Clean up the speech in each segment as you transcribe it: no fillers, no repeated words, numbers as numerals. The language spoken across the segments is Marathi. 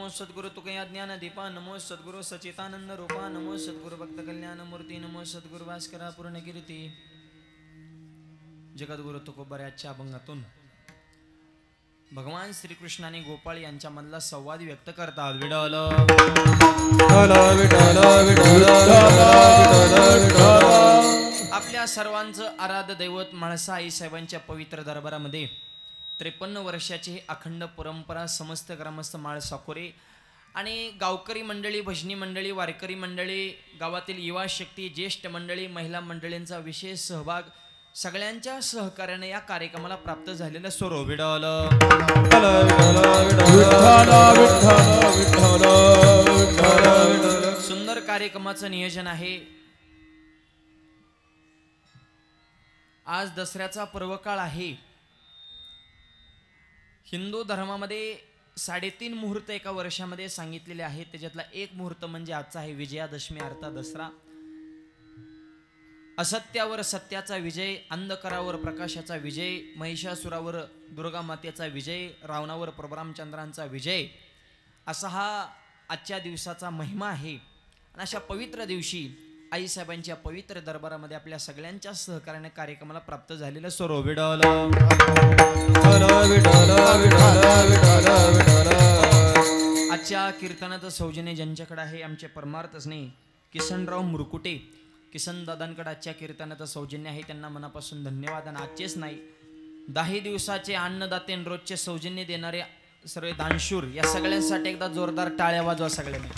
नमो सद्गुरु तुकया ज्ञान दीपा नमो सद्गुरु सचितानंद रूपा नमो सद्गुरु भक्त कल्याण मूर्ती नमो सद्गुरु भास्करा पूर्ण कीर्ती जगद्गुरु तुकोबऱ्याच्या अभंगातून भगवान श्रीकृष्णाने गोपाळ यांच्या मधला संवाद व्यक्त करतात। विठ्ठल आपल्या सर्वांचं आराध्य दैवत म्हाळसा आई साहेबांच्या पवित्र दरबारामध्ये 53 वर्षाची अखंड परंपरा समस्त ग्रामस्थ म्हाळसाखोरे आणि गावकरी मंडळी, भजनी मंडळी, वारकरी मंडळी, गावातील युवा शक्ती, ज्येष्ठ मंडळी, महिला मंडळींचा विशेष सहभाग सगळ्यांच्या सहकार्याने या कार्यक्रमाला प्राप्त झालेला स्वरूप। विठ्ठल सुंदर कार्यक्रमाचं नियोजन आहे। आज दसऱ्याचा पर्वकाळ आहे। हिंदू धर्मामध्ये 3.5 मुहूर्त एका वर्षामध्ये सांगितलेले आहेत। त्याच्यातला एक मुहूर्त म्हणजे आजचा आहे विजयादशमी अर्थात दसरा। असत्यावर सत्याचा विजय, अंधकारावर प्रकाशाचा विजय, महिषासुरावर दुर्गा मातेचा विजय, रावणावर प्रभुरामचंद्रांचा विजय, असा हा आजच्या दिवसाचा महिमा आहे। आणि अशा पवित्र दिवशी आई साहेबांच्या पवित्र दरबारामध्ये आपल्या सगळ्यांच्या सहकार्याने कार्यक्रमाला प्राप्त झालेलं स्वरूप। विठ्ठल आजच्या कीर्तनाचं सौजन्य ज्यांच्याकडे आहे आमचे परमार्थ स्नेही किसनराव मुरकुटे, किसन दादांकडे आजच्या कीर्तनाचं सौजन्य आहे। त्यांना मनापासून धन्यवाद। आणि आजचेच नाही 10 दिवसाचे अन्नदाते रोजचे सौजन्य देणारे सर्व दानशूर या सगळ्यांसाठी एकदा जोरदार टाळ्या वाजवा सगळ्यांनी।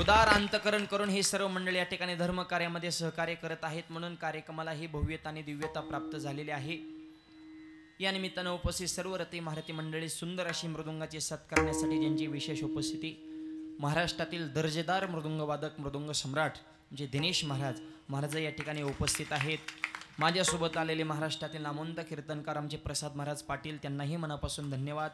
उदार अंतकरण करून हे सर्व मंडळी या ठिकाणी धर्म कार्यामध्ये सहकार्य करत आहेत म्हणून कार्यक्रमाला ही भव्यता आणि दिव्यता प्राप्त झालेली आहे। या निमित्तानं उपस्थित सर्व रती महारथी मंडळी सुंदर अशी मृदुंगाची साथ करण्यासाठी ज्यांची विशेष उपस्थिती महाराष्ट्रातील दर्जेदार मृदुंग वादक मृदुंग सम्राट म्हणजे दिनेश महाराज या ठिकाणी उपस्थित आहेत। माझ्यासोबत आलेले महाराष्ट्रातील नामवंत कीर्तनकार आमचे प्रसाद महाराज पाटील, त्यांनाही मनापासून धन्यवाद।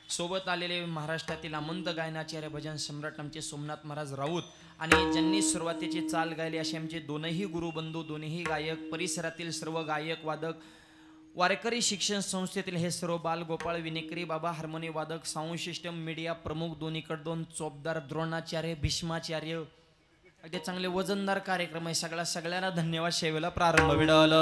सोबत आलेले महाराष्ट्रातील नामवंत गायनाचार्य भजन सम्राट आमचे सोमनाथ महाराज राऊत आणि ज्यांनी सुरुवातीची चाल गायली असे आमचे दोनही गुरुबंधू, दोन्ही गायक, परिसरातील सर्व गायक वादक, वारकरी शिक्षण संस्थेतील हे सर्व बाल गोपाळ विनेकरी बाबा, हार्मोनी वादक, साऊंड सिस्टम, मीडिया प्रमुख, दोन्हीकडे 2 चोपदार, द्रोणाचार्य, भीष्माचार्य, अगदी चांगले वजनदार कार्यक्रम आहे। सगळ्यांना धन्यवाद। शेवेला प्रारंभ। विठ्ठल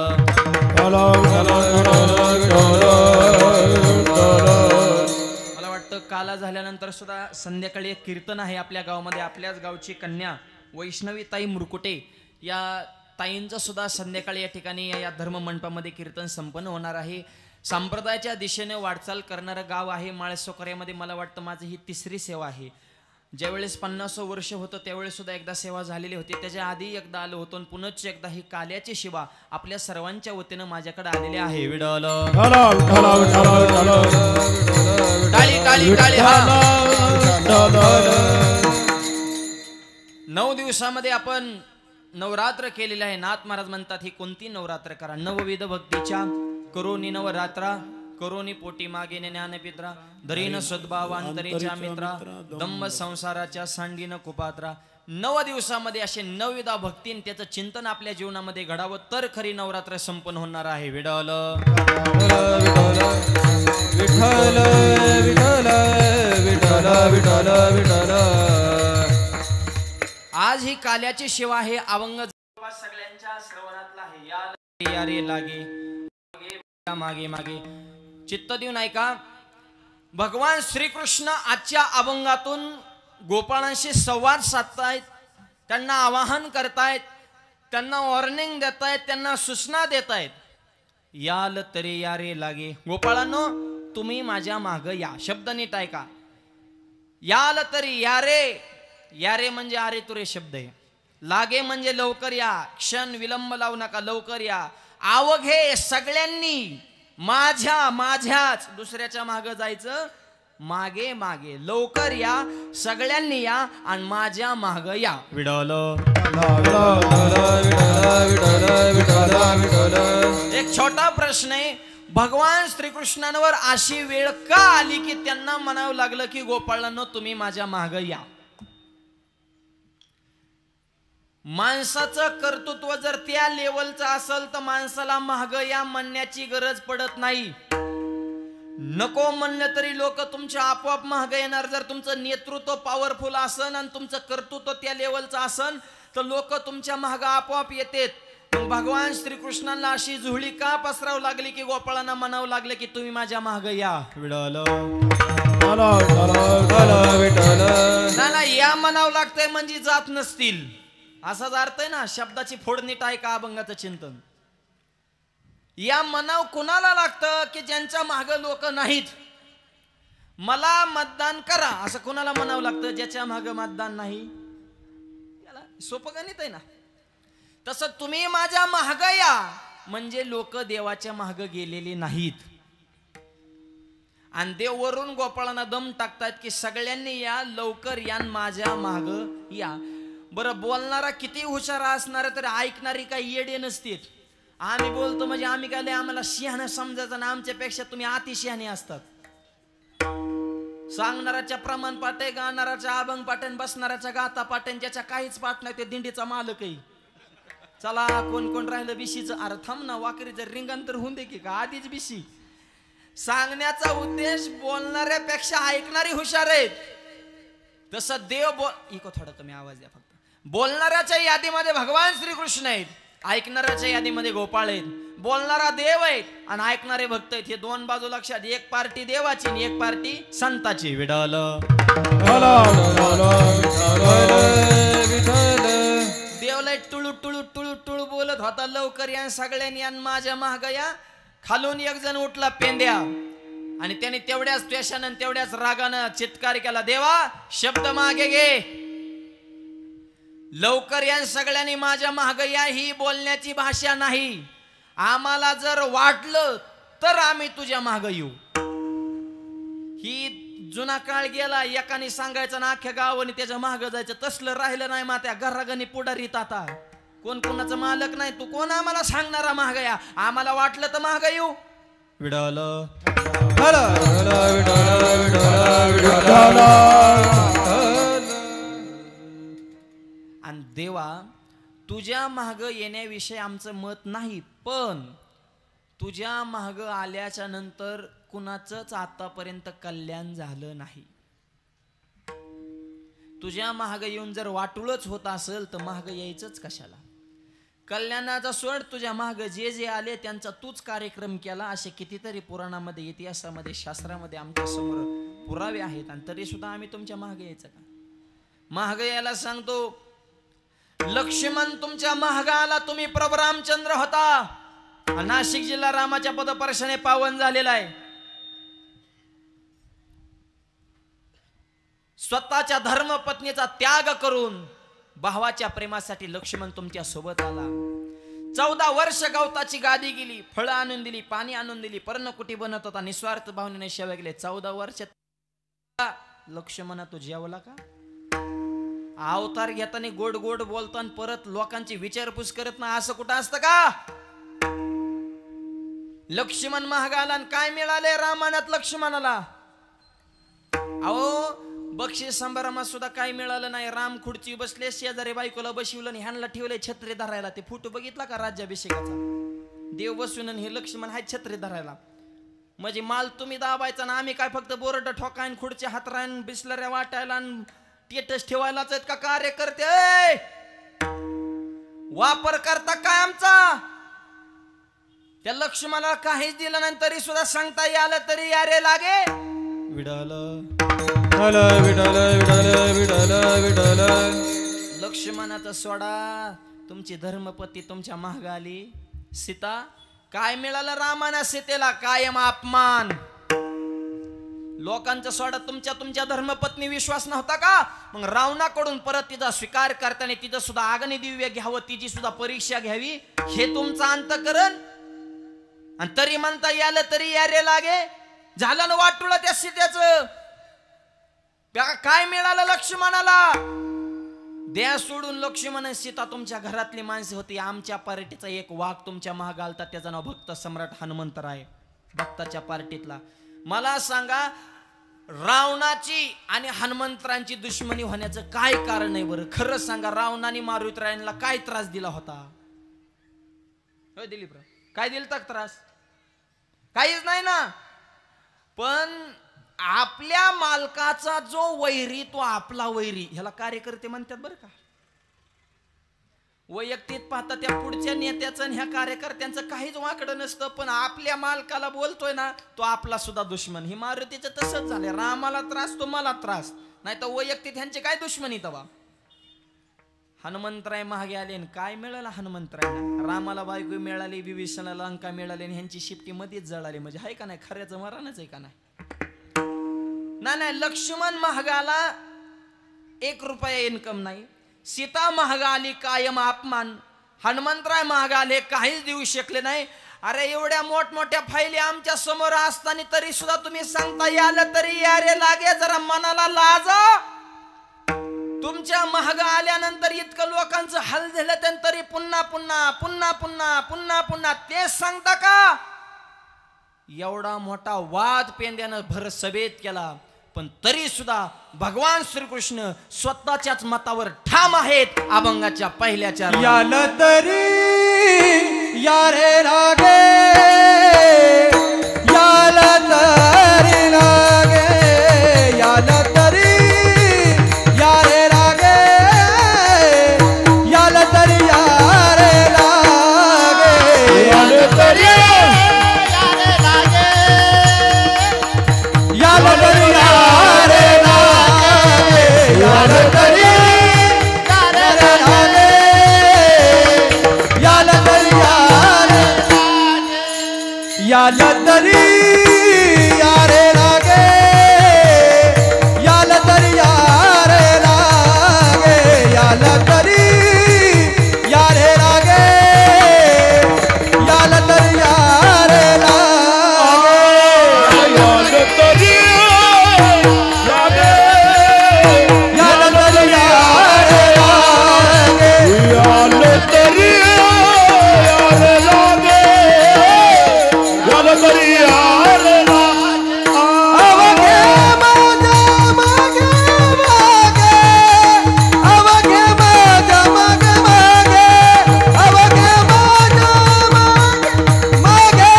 मला वाटतं काला झाल्यानंतर सुद्धा संध्याकाळी एक कीर्तन आहे आपल्या गावामध्ये। आपल्याच गावची कन्या वैष्णवी ताई मुरकुटे या ताईंचं सुद्धा संध्याकाळी या ठिकाणी या धर्म मंडपामध्ये कीर्तन संपन्न होणार आहे। संप्रदायाच्या दिशेने वाटचाल करणारं गाव आहे म्हाळसाखोऱ्यामध्ये। मला वाटतं माझी ही 3री सेवा आहे। ज्यावेळेस 50 वर्ष होतं त्यावेळेस सुद्धा एकदा सेवा झालेली होती, त्याच्या आधी एकदा आलो होतो आणि पुनश्च एकदा ही काल्याची शिवा आपल्या सर्वांच्या वतीनं माझ्याकडे आलेली आहे। विठ्ठल टाळी टाळी टाळी। 9 दिवसामध्ये आपण नवरात्र केलेले आहे। नाथ महाराज म्हणतात ही कोणती नवरात्र करा, नवविध भक्तीच्या करोनी नवरात्रा, करोनी पोटी मागे ज्ञानपित्रा, दरीन सद्भावांतरीच्या मित्रा, दंभ संसाराच्या सांडीन कुपात्रा। 9 दिवसामध्ये असे 9विधा भक्तीन त्याचं चिंतन आपल्या जीवनामध्ये घडावं तर खरी नवरात्र संपन्न होणार आहे। विठ्ठल विठ्ठल विठ्ठल विठ्ठल विठ्ठल विठ्ठल। आज ही काल्याची शिवा हे अभंग सगळ्यांच्या श्रवणातला आहे। या रे लागे मागे मागे चित्त देऊन ऐका। भगवान श्रीकृष्ण आजच्या अभंगातून गोपाळांशी संवाद साधतायत, त्यांना आवाहन करतायत, त्यांना वॉर्निंग देतायत, त्यांना सूचना देतायत। याल तरी या रे लागे, गोपाळांनो तुम्ही माझ्या माग या। शब्द नीट ऐका, याल तरी या रे, या रे म्हणजे अरे तुरे शब्द आहे, लागे म्हणजे लवकर या, क्षण विलंब लावू नका, लवकर या। अवघे सगळ्यांनी माझ्याच, दुसऱ्याच्या मागे जायचं मागे मागे, लवकर या, सगळ्यांनी या आणि माझ्या माग या। विठ्ठल एक छोटा प्रश्न आहे, भगवान श्रीकृष्णांवर अशी वेळ का आली की त्यांना म्हणावं लागलं की गोपाळांनो तुम्ही माझ्या माग या। माणसाचं कर्तृत्व जर त्या लेवलचं असेल तर माणसाला माग या म्हणण्याची गरज पडत नाही। नको म्हणलं तरी लोक तुमच्या आपोआप मागे येणार. जर तुमचं नेतृत्व पॉवरफुल असन आणि तुमचं कर्तृत्व त्या लेवलचं असन तर लोक तुमच्या मागे आपोआप येतात. मग भगवान श्रीकृष्णांना अशी जुहळी का पसरावं लागली की गोपाळांना म्हणावं लागले की तुम्ही माझ्या मागे या. ना या म्हणावं लागतंय म्हणजे जात नसतील असाच अर्थ आहे ना. शब्दाची फोडणी टाय का अभंगाचं चिंतन. या मनाव कुणाला लागतं की ज्यांच्या माग लोक नाहीत. मला मतदान करा असं कुणाला म्हणावं लागतं ज्याच्या माग मतदान नाही. याला सोपं गणित आहे ना. तसं तुम्ही माझ्या माग या म्हणजे लोक देवाच्या माग गेलेले नाहीत. आणि देव वरून गोपाळांना दम टाकतात की सगळ्यांनी या, लवकर या, माझ्या माग या. बरं बोलणारा किती हुशार असणार तर ऐकणारी काही येडे नसतील. आम्ही बोलतो म्हणजे आम्ही काय आम्हाला शहाणं समजायचं ना. आमच्यापेक्षा तुम्ही अतिशहाणे असतात. सांगणाराच्या प्रमाण पाटे, गाणाराच्या अभंग पाटण, बसणाराच्या गाता पाटण, ज्याच्या काहीच पाठ नाही ते दिंडीचा मालकही. चला कोण कोण राहिलं बिशीचं. अरे थांब ना, वाकरीचं रिंगांतर होऊन दे की का आधीच बिशी. सांगण्याचा उद्देश बोलणाऱ्यापेक्षा ऐकणारी हुशार आहेत. तसं देव इको थोडा कमी आवाज द्या फक्त. बोलणाऱ्याच्या यादीमध्ये भगवान श्रीकृष्ण आहेत, ऐकणाऱ्याच्या यादीमध्ये गोपाळ आहेत. बोलणारा देव आहेत आणि ऐकणारे भक्त आहेत. हे दोन बाजू लक्षात. एक पार्टी देवाची आणि एक पार्टी संताची. विडल देवला टुळू टुळू टुळू टुळू बोलत होता. लवकर या, सगळ्यांनी या, माझ्या महाग या. खालून एक जण उठला पेंद्या आणि त्याने तेवढ्याच त्वेषानं तेवढ्याच रागानं चित्कार केला. देवा शब्द मागे घे, लवकर या, सगळ्यांनी माझ्या माग या. ही बोलण्याची भाषा नाही. आम्हाला जर वाटलं तर आम्ही तुझ्या माग येऊ. ही जुना काळ गेला. एकाने सांगायचं ना अख्ख्या गावाने त्याच्या माग जायचं. तसलं राहिलं नाही. मात्या घरागणी पुढारीत आता कोण कोणाचं मालक नाही. तू कोण आम्हाला सांगणारा माग या. आम्हाला वाटलं तर माग येऊ. विडल आणि देवा तुझ्या माग येण्याविषयी आमचं मत नाही. पण तुझ्या माग आल्याच्या नंतर कुणाचंच आतापर्यंत कल्याण झालं नाही. तुझ्या माग येऊन जर वाटुळच होत असेल तर माग यायचंच कशाला. कल्याणाचा सोड, तुझ्या माग जे जे आले त्यांचा तूच कार्यक्रम केला. असे कितीतरी पुराणामध्ये, इतिहासामध्ये, शास्त्रामध्ये आमच्या समोर पुरावे आहेत. आणि तरी सुद्धा आम्ही तुमच्या माग यायचं का. माग यायला सांगतो. लक्ष्मण तुमच्या माग आला. तुम्ही प्रभू रामचंद्र होता. नाशिक जिल्हा रामाच्या पदस्पर्शाने पावन झालेला आहे. स्वतःच्या धर्मपत्नीचा त्याग करून भावाच्या प्रेमासाठी लक्ष्मण तुमच्या सोबत आला. 14 वर्ष गवताची गादी गेली, फळं आणून दिली, पाणी आणून दिली, पर्णकुटी बनत होता, निस्वार्थ भावनेने सेवा केली. 14 वर्ष लक्ष्मणा तू जेवला का. अवतार घेताना गोड गोड बोलताना परत लोकांची विचारपूस करत ना, असं कुठं असतं का. लक्ष्मण महागाला काय मिळाले रामायणात लक्ष्मणाला. अहो बक्षीस संभारामात सुद्धा काय मिळालं नाही. राम खुर्ची बसले, शेजारी बायकोला बसवलं आणि ह्यांना ठेवले छत्री धरायला. ते फोटो बघितला का राज्याभिषेकाचा. देव बसून हे लक्ष्मण हाय छत्री धरायला. म्हणजे माल तुम्ही दाबायचा ना, आम्ही काय फक्त बोरड ठोकायन, खुर्ची हातरायन, बिस्लऱ्या वाटायला, टेटस ठेवायलाच आहेत का कार्यकर्ते. वापर करता काय आमचा. त्या लक्ष्मणाला काहीच दिलं नाही तरी सुद्धा सांगता आलं तरी यारे लागे. विडल लक्ष्मणाचा सोडा. तुमची धर्मपती तुमच्या महाग आली. सीता काय मिळालं रामाना सीतेला. कायम अपमान. लोकांचा सोडा. तुमच्या धर्मपत्नी विश्वास नव्हता का. मग रावणाकडून परत तिचा स्वीकार करताना तिचं सुद्धा अग्नी दिव्य घ्यावं, तिची सुद्धा परीक्षा घ्यावी, हे तुमचं अंतकरण. आणि तरी म्हणता यालं तरी यारे लागे. झालं ना वाटुळं त्या सीतेचं. काय मिळालं लक्ष्मणाला. द्या सोडून लक्ष्मण सीता तुमच्या घरातली माणसं होती. आमच्या पार्टीचा एक वाघ तुमच्या महाग आलता, त्याचं नाव भक्त सम्राट हनुमंतराय. भक्ताच्या पार्टीतला. मला सांगा रावणाची आणि हनुमंतरायांची दुश्मनी होण्याचं काय कारण आहे बरं. खरं सांगा रावणाने मारुतीरायांना काय त्रास दिला होता. दिलीप काय दिल तक त्रास. काहीच नाही ना. पण आपल्या मालकाचा जो वैरी तो आपला वैरी, ह्याला कार्यकर्ते म्हणतात बरं का. वैयक्तिक पाहता त्या पुढच्या नेत्याचं आणि ह्या कार्यकर्त्यांचं काहीच वाकडं नसतं, पण आपल्या मालकाला बोलतोय ना तो आपला सुद्धा दुश्मन. ही मारुतीचं तसंच झालंय, रामाला त्रास तो मला त्रास, नाही तर वैयक्तिक ह्यांचे काय दुश्मनी तवा. हनुमंतराय महागे आले आणि काय मिळालं हनुमंतरायला, रामाला बायको मिळाली, विभीषणाला लंका मिळाली आणि ह्यांची शिफ्टी मध्येच जळाली. म्हणजे आहे का नाही, खऱ्याचं मरणच आहे का नाही. नाही, लक्ष्मण महागाला 1 रुपया इन्कम नाही, सीता महागा आली कायम अपमान, हनुमंतराय महागा आले काहीच देऊ शकले नाही. अरे एवढ्या मोठमोठ्या फायली आमच्या समोर असताना तरी सुद्धा तुम्ही सांगता यालं तरी यारे लागे, जरा मनाला लाज. तुमच्या महागा आल्यानंतर इतकं लोकांचं हाल झालं तरी पुन्हा पुन्हा पुन्हा पुन्हा पुन्हा पुन्हा तेच सांगता का. एवढा मोठा वाद पेंद्यानं भर सभेत केला, पण तरी सुद्धा भगवान श्रीकृष्ण स्वतःच्याच मतावर ठाम आहेत. अभंगाच्या पहिल्याच्या याला तरी यारे लागे, याला तरी लागे, याला तरी यारे लागे, याला तरी यारे लागे, याला तरी यारे लागे, याला तरी यारे लागे, याला तरी यारे लागे, याला तरी याला तरी यारे लागे, याला तरी यारे लागे, याला तरी यारे लागे, याला तरी यारे लागे, याला तरी याला तरी यारे लागे, याला तरी यारे लागे, याला तरी यारे लागे. अवघे माझ्या मागे मागे, अवघे माझ्या मागे मागे, अवघे माझ्या मागे मागे,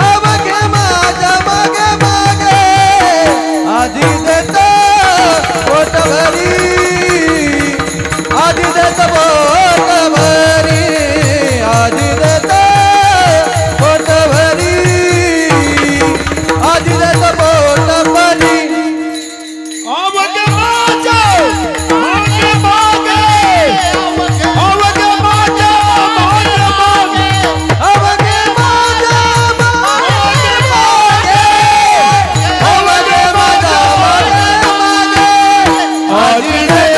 अवघे माझ्या मागे मागे, आधी देत पोट भरी, आधी देत पोट भरी, आधी देत पोट भरी, आधी देत पोट भरी. अवघे माझ्या मागे मागे, अवघे माझ्या मागे मागे, अवघे माझ्या मागे मागे, अवघे माझ्या मागे मागे, आधी देत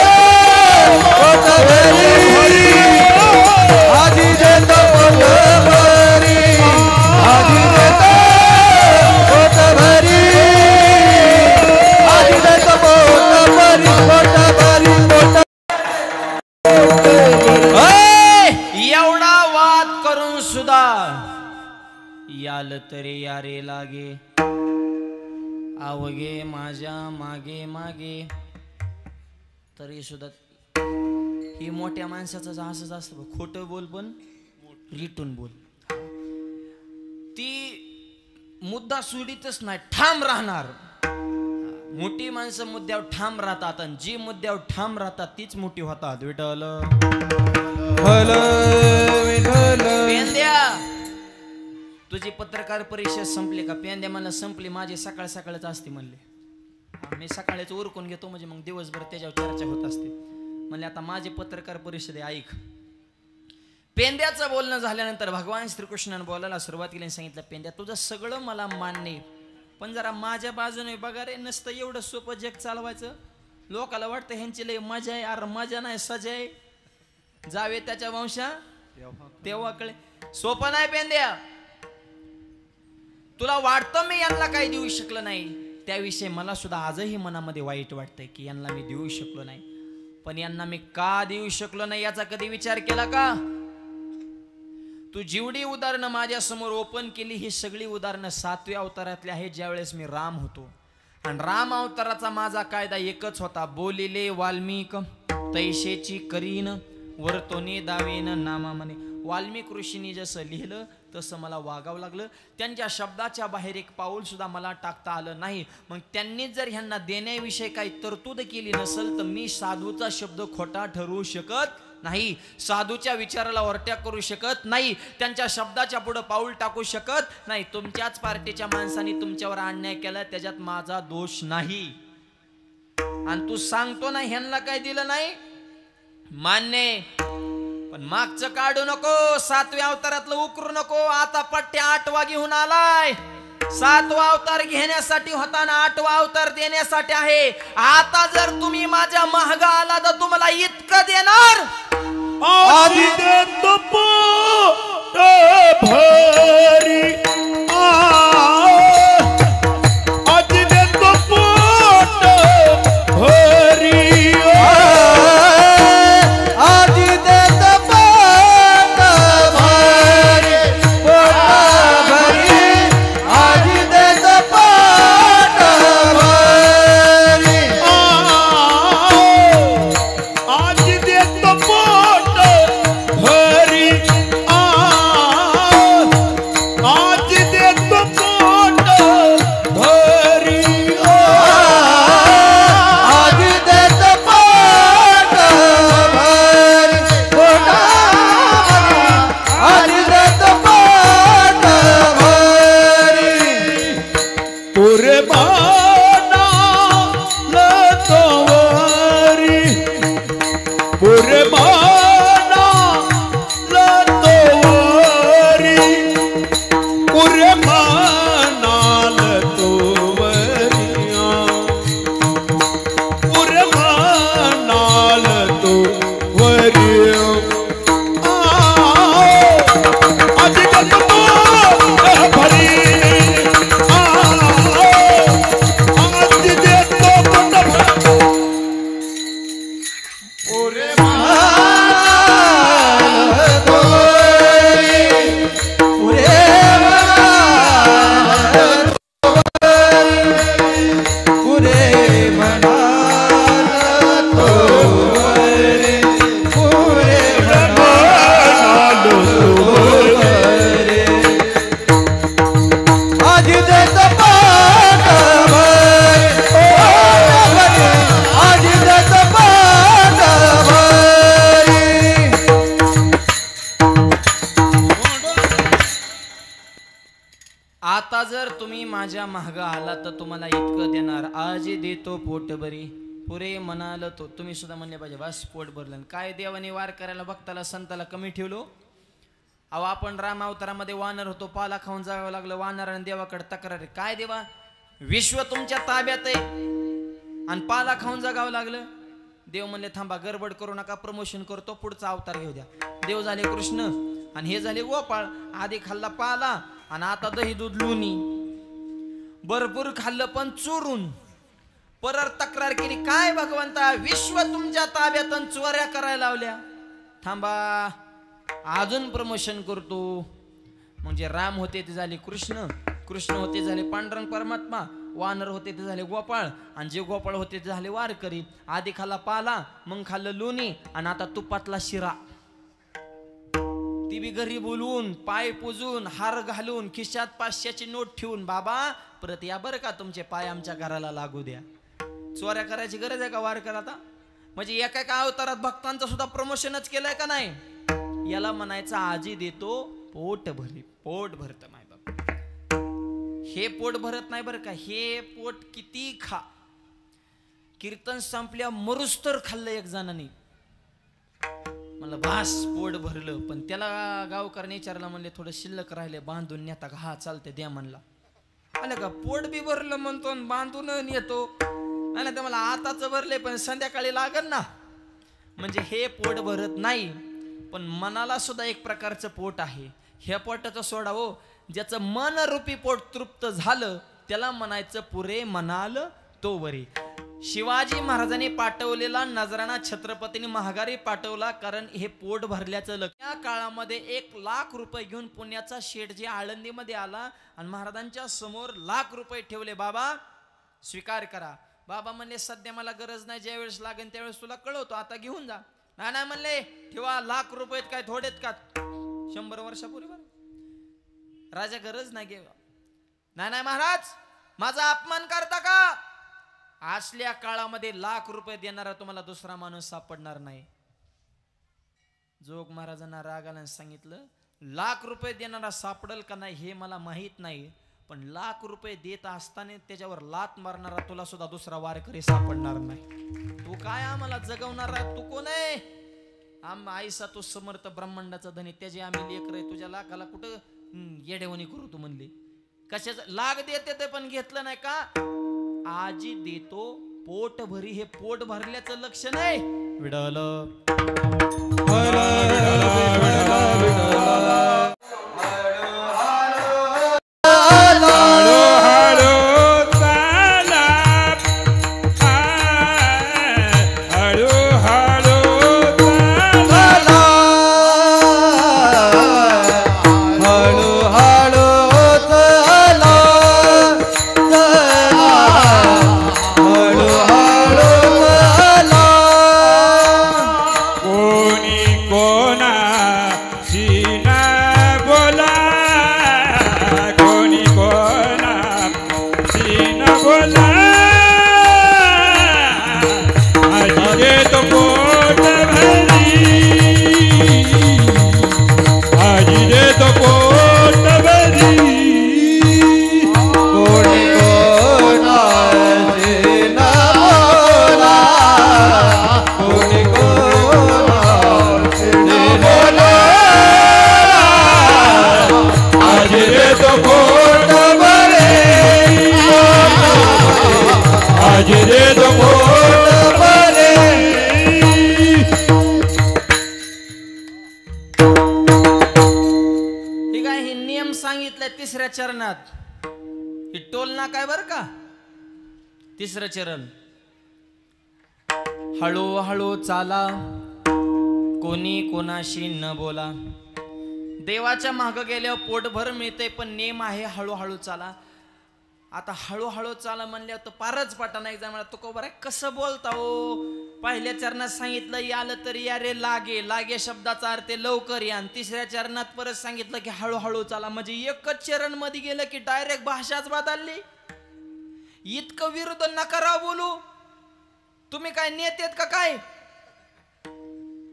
पोट भरी, आधी देत पोट भरी, आधी देत पोट भरी, आधी देत पोट भरी, पोट भरी, पोट. एवढा वाद करून सुद्धा याल तरी यारे लागे, अवघे माझ्या मागे मागे, तरी सुद्धा ही मोठ्या माणसाचं असंच असतं, खोटं बोल पण रिटून बोल. ती मुद्दा सोडीतच नाही, ठाम राहणार. मोठी माणसं मुद्द्यावर ठाम राहतात आणि जी मुद्द्यावर ठाम राहतात तीच मोठी होतात. विठ्ठल पेंद्या, तुझी पत्रकार परिषद संपली का. पेंद्या मला संपली, माझी सकाळ सकाळच असते म्हणले. मी सकाळीच उरकून घेतो म्हणजे मग दिवसभर त्याच्यावर चर्चा होत असते. म्हणले आता माझी पत्रकार परिषद आहे, ऐक. पेंद्याचं बोलणं झाल्यानंतर भगवान श्रीकृष्णाने बोलायला सुरुवात केली, सांगितलं पेंद्या तुझं सगळं मला मान्य आहे, पण जरा माझ्या बाजूने बघा रे. नसतं एवढं सोपं जग चालवायचं. लोकाला वाटतं ह्यांची लय मजा आहे, अरे मजा नाही सजा आहे. जावे त्याच्या वंशा तेव्हा कळे. सोपं नाही पेंद्या. तुला वाटतं मी यांना काही देऊ शकलो नाही, त्याविषयी मला सुद्धा आजही मनामध्ये वाईट वाटतंय की यांना मी देऊ शकलो नाही. पण यांना मी का देऊ शकलो नाही याचा कधी विचार केला का. तू जेवढी उदाहरणं माझ्या समोर ओपन केली ही सगळी उदाहरणं 7व्या अवतारातली आहेत, ज्यावेळेस मी राम होतो. आणि राम अवताराचा माझा कायदा एकच होता, बोलिले वाल्मिक तैशेची करीन वर्तोने दावेन नामा म्हणे. वाल्मिक ऋषींनी जसं लिहिलं तसं मला वागावं लागलं. त्यांच्या शब्दाच्या बाहेर एक पाऊल सुद्धा मला टाकता आलं नाही. मग त्यांनी जर ह्यांना देण्याविषयी काही तरतूद केली नसेल तर मी साधूचा शब्द खोटा ठरवू शकत नाही, साधूच्या विचाराला वरट्या करू शकत नाही, त्यांच्या शब्दाच्या पुढे पाऊल टाकू शकत नाही. तुमच्याच पार्टीच्या माणसांनी तुमच्यावर अन्याय केला, त्याच्यात माझा दोष नाही. आणि तू सांगतो ना ह्यांना काय दिलं नाही, मान्य, पण मागचं काढू नको, 7व्या अवतारातलं उकरू नको. आता पट्ट्या 8वा घेऊन आलाय. 7वा अवतार घेण्यासाठी होता ना, 8वा अवतार देण्यासाठी आहे. आता जर तुम्ही माझ्या महागा आला तर तुम्हाला इतकं देणार, आधी देतो पोट भरी, आधी देतो पोट भरी, आधी देतो पोट भरी, पोट भरी, आधी देतो पोट भरी, आधी देतो पोट भरी, आज देतो पोट भरी, आज देतो पोट भरी, पोट भरी, आज देतो पोट भरी, पुरे बाना लतोवरी, पुरे बाना लतोवरी, पुरे मानाल तोवरिया, पुरे मानाल तोवरिया, आज देतो पोट भरी, आज देतो पोट भरी, पुरे मानाल तोवरी, पुरे मानाल तोवरी, पुरे मानाल तोवरी, पुरे मानाल तोवरी, आज देतो पोट भरी, आज देतो पोट भरी. आता जर तुम्ही माझ्या महागा आला तर तुम्हाला इतकं देणार, आज देतो पोट भरी, पुरे म्हणाल तो. तुम्ही सुद्धा म्हणले पाहिजे बस पोट भरलं. काय देवाने वार करायला भक्ताला संताला कमी ठेवलो. अहो आपण राम अवतारामध्ये वानर होतो, पाला खाऊन जावं लागलं, वानराने देवाकडे तक्रार, काय देवा विश्व तुमच्या ताब्यात आहे आणि पाला खाऊन जगावं लागलं. देव म्हणले थांबा, गडबड करू नका, प्रमोशन करतो, पुढचा अवतार घेऊ द्या. देव झाले कृष्ण आणि हे झाले गोपाळ. आधी खाल्ला पाला आणि आता दही दूध लोणी. भरपूर खाल्लं पण चोरून. परत तक्रार केली, काय भगवंता विश्व तुमच्या ताब्यात आणि चोऱ्या करायला लावल्या. थांबा अजून प्रमोशन करतो. म्हणजे राम होते ते झाले कृष्ण, कृष्ण होते झाले पांडुरंग परमात्मा, वानर होते ते झाले गोपाळ आणि जे गोपाळ होते ते झाले वारकरी. आधी खाल्ला पाला, मग खाल्लं लोणी आणि आता तुपातला शिरा. ती बी घरी बोलवून, पाय पुजून, हार घालून, खिशात 500ची नोट ठेवून, बाबा परत या बरं का, तुमचे पाय आमच्या घराला लागू द्या. चोऱ्या करायची गरज आहे का वारकर आता? म्हणजे एका एका अवतारात भक्तांचं सुद्धा प्रमोशनच केलंय का नाही? याला म्हणायचं आजी देतो पोट भरी. पोट भरत माय बाप, हे पोट भरत नाही बरं का, हे पोट किती खा. कीर्तन संपल्या मरुस्तर खाल्लं एक जणांनी. म्हणलं बास पोट भरलं, पण त्याला गावकऱ्याने विचारलं, म्हणले थोडं शिल्लक राहिले बांधून नेता का? हा चालते द्या म्हणला. आलं का पोट बी भरलं म्हणतो आणि बांधून येतो. नाही तर मला आताच भरले पण संध्याकाळी लागल ना. म्हणजे हे पोट भरत नाही. पण मनाला सुद्धा एक प्रकारचं पोट आहे. ह्या पोटाचं सोडा हो, ज्याचं मन रूपी पोट तृप्त झालं त्याला म्हणायचं पुरे मनाल तो वरी. शिवाजी महाराजांनी पाठवलेला नजराणा छत्रपतीने महागारी पाठवला, कारण हे पोट भरल्याचं लक्षण. या काळामध्ये 1,00,000 रुपये घेऊन पुण्याचा शेठजी आळंदीमध्ये आला आणि महाराजांच्या समोर ₹1,00,000 ठेवले. बाबा स्वीकार करा. बाबा म्हणले सध्या मला गरज नाही, ज्या वेळेस लागेल त्यावेळेस तुला कळवतो, आता घेऊन जा. नाही म्हणले ठेवा, ₹1,00,000 काय थोडेत का? 100 वर्षापूर्वी बरं. राजा गरज नाही घे. नाही नाही महाराज, माझा अपमान करता का? असल्या काळामध्ये ₹1,00,000 देणारा तुम्हाला दुसरा माणूस सापडणार नाही. जोग महाराजांना राग आला, सांगितलं ₹1,00,000 देणारा सापडल का नाही हे मला माहित नाही, पण ₹1,00,000 देत असताना त्याच्यावर लात मारणारा तुला सुद्धा दुसरा वारकरी सापडणार नाही. तू काय आम्हाला जगवणारा? तू कोण आहे? आईसा तू समर्थ ब्रह्मांडाचा धनी, त्याचे आम्ही लेकर आहे. तुझ्या लाखाला कुठं येडेवणी करू तू म्हणली? कशाच लाग देते ते पण घेतलं नाही का? आजी देतो पोट भरी, हे पोट भरल्याचं लक्षण आहे. विडल तिसऱ्या चरणात ही टोल ना काय बर का? तिसरं चरण, हळूहळू चाला, कोणी कोणाशी न बोला. देवाच्या माग गेल्यावर पोटभर मिळते, पण नेम आहे हळूहळू चाला. आता हळूहळू चाला म्हणल्यावर तर पारच पाटा नाही जा. मला तो बरं कसं बोलता हो? पहिल्या चरणात सांगितलं यालं तर या रे लागे, लागे शब्दाचा अर्थ लवकर या. आणि तिसऱ्या चरणात परत सांगितलं की हळूहळू चाला. म्हणजे एकच चरण मध्ये गेलं की डायरेक्ट भाषाच बदलली. इतकं विरुद्ध नकारा बोलू. तुम्ही काय नेतेत का काय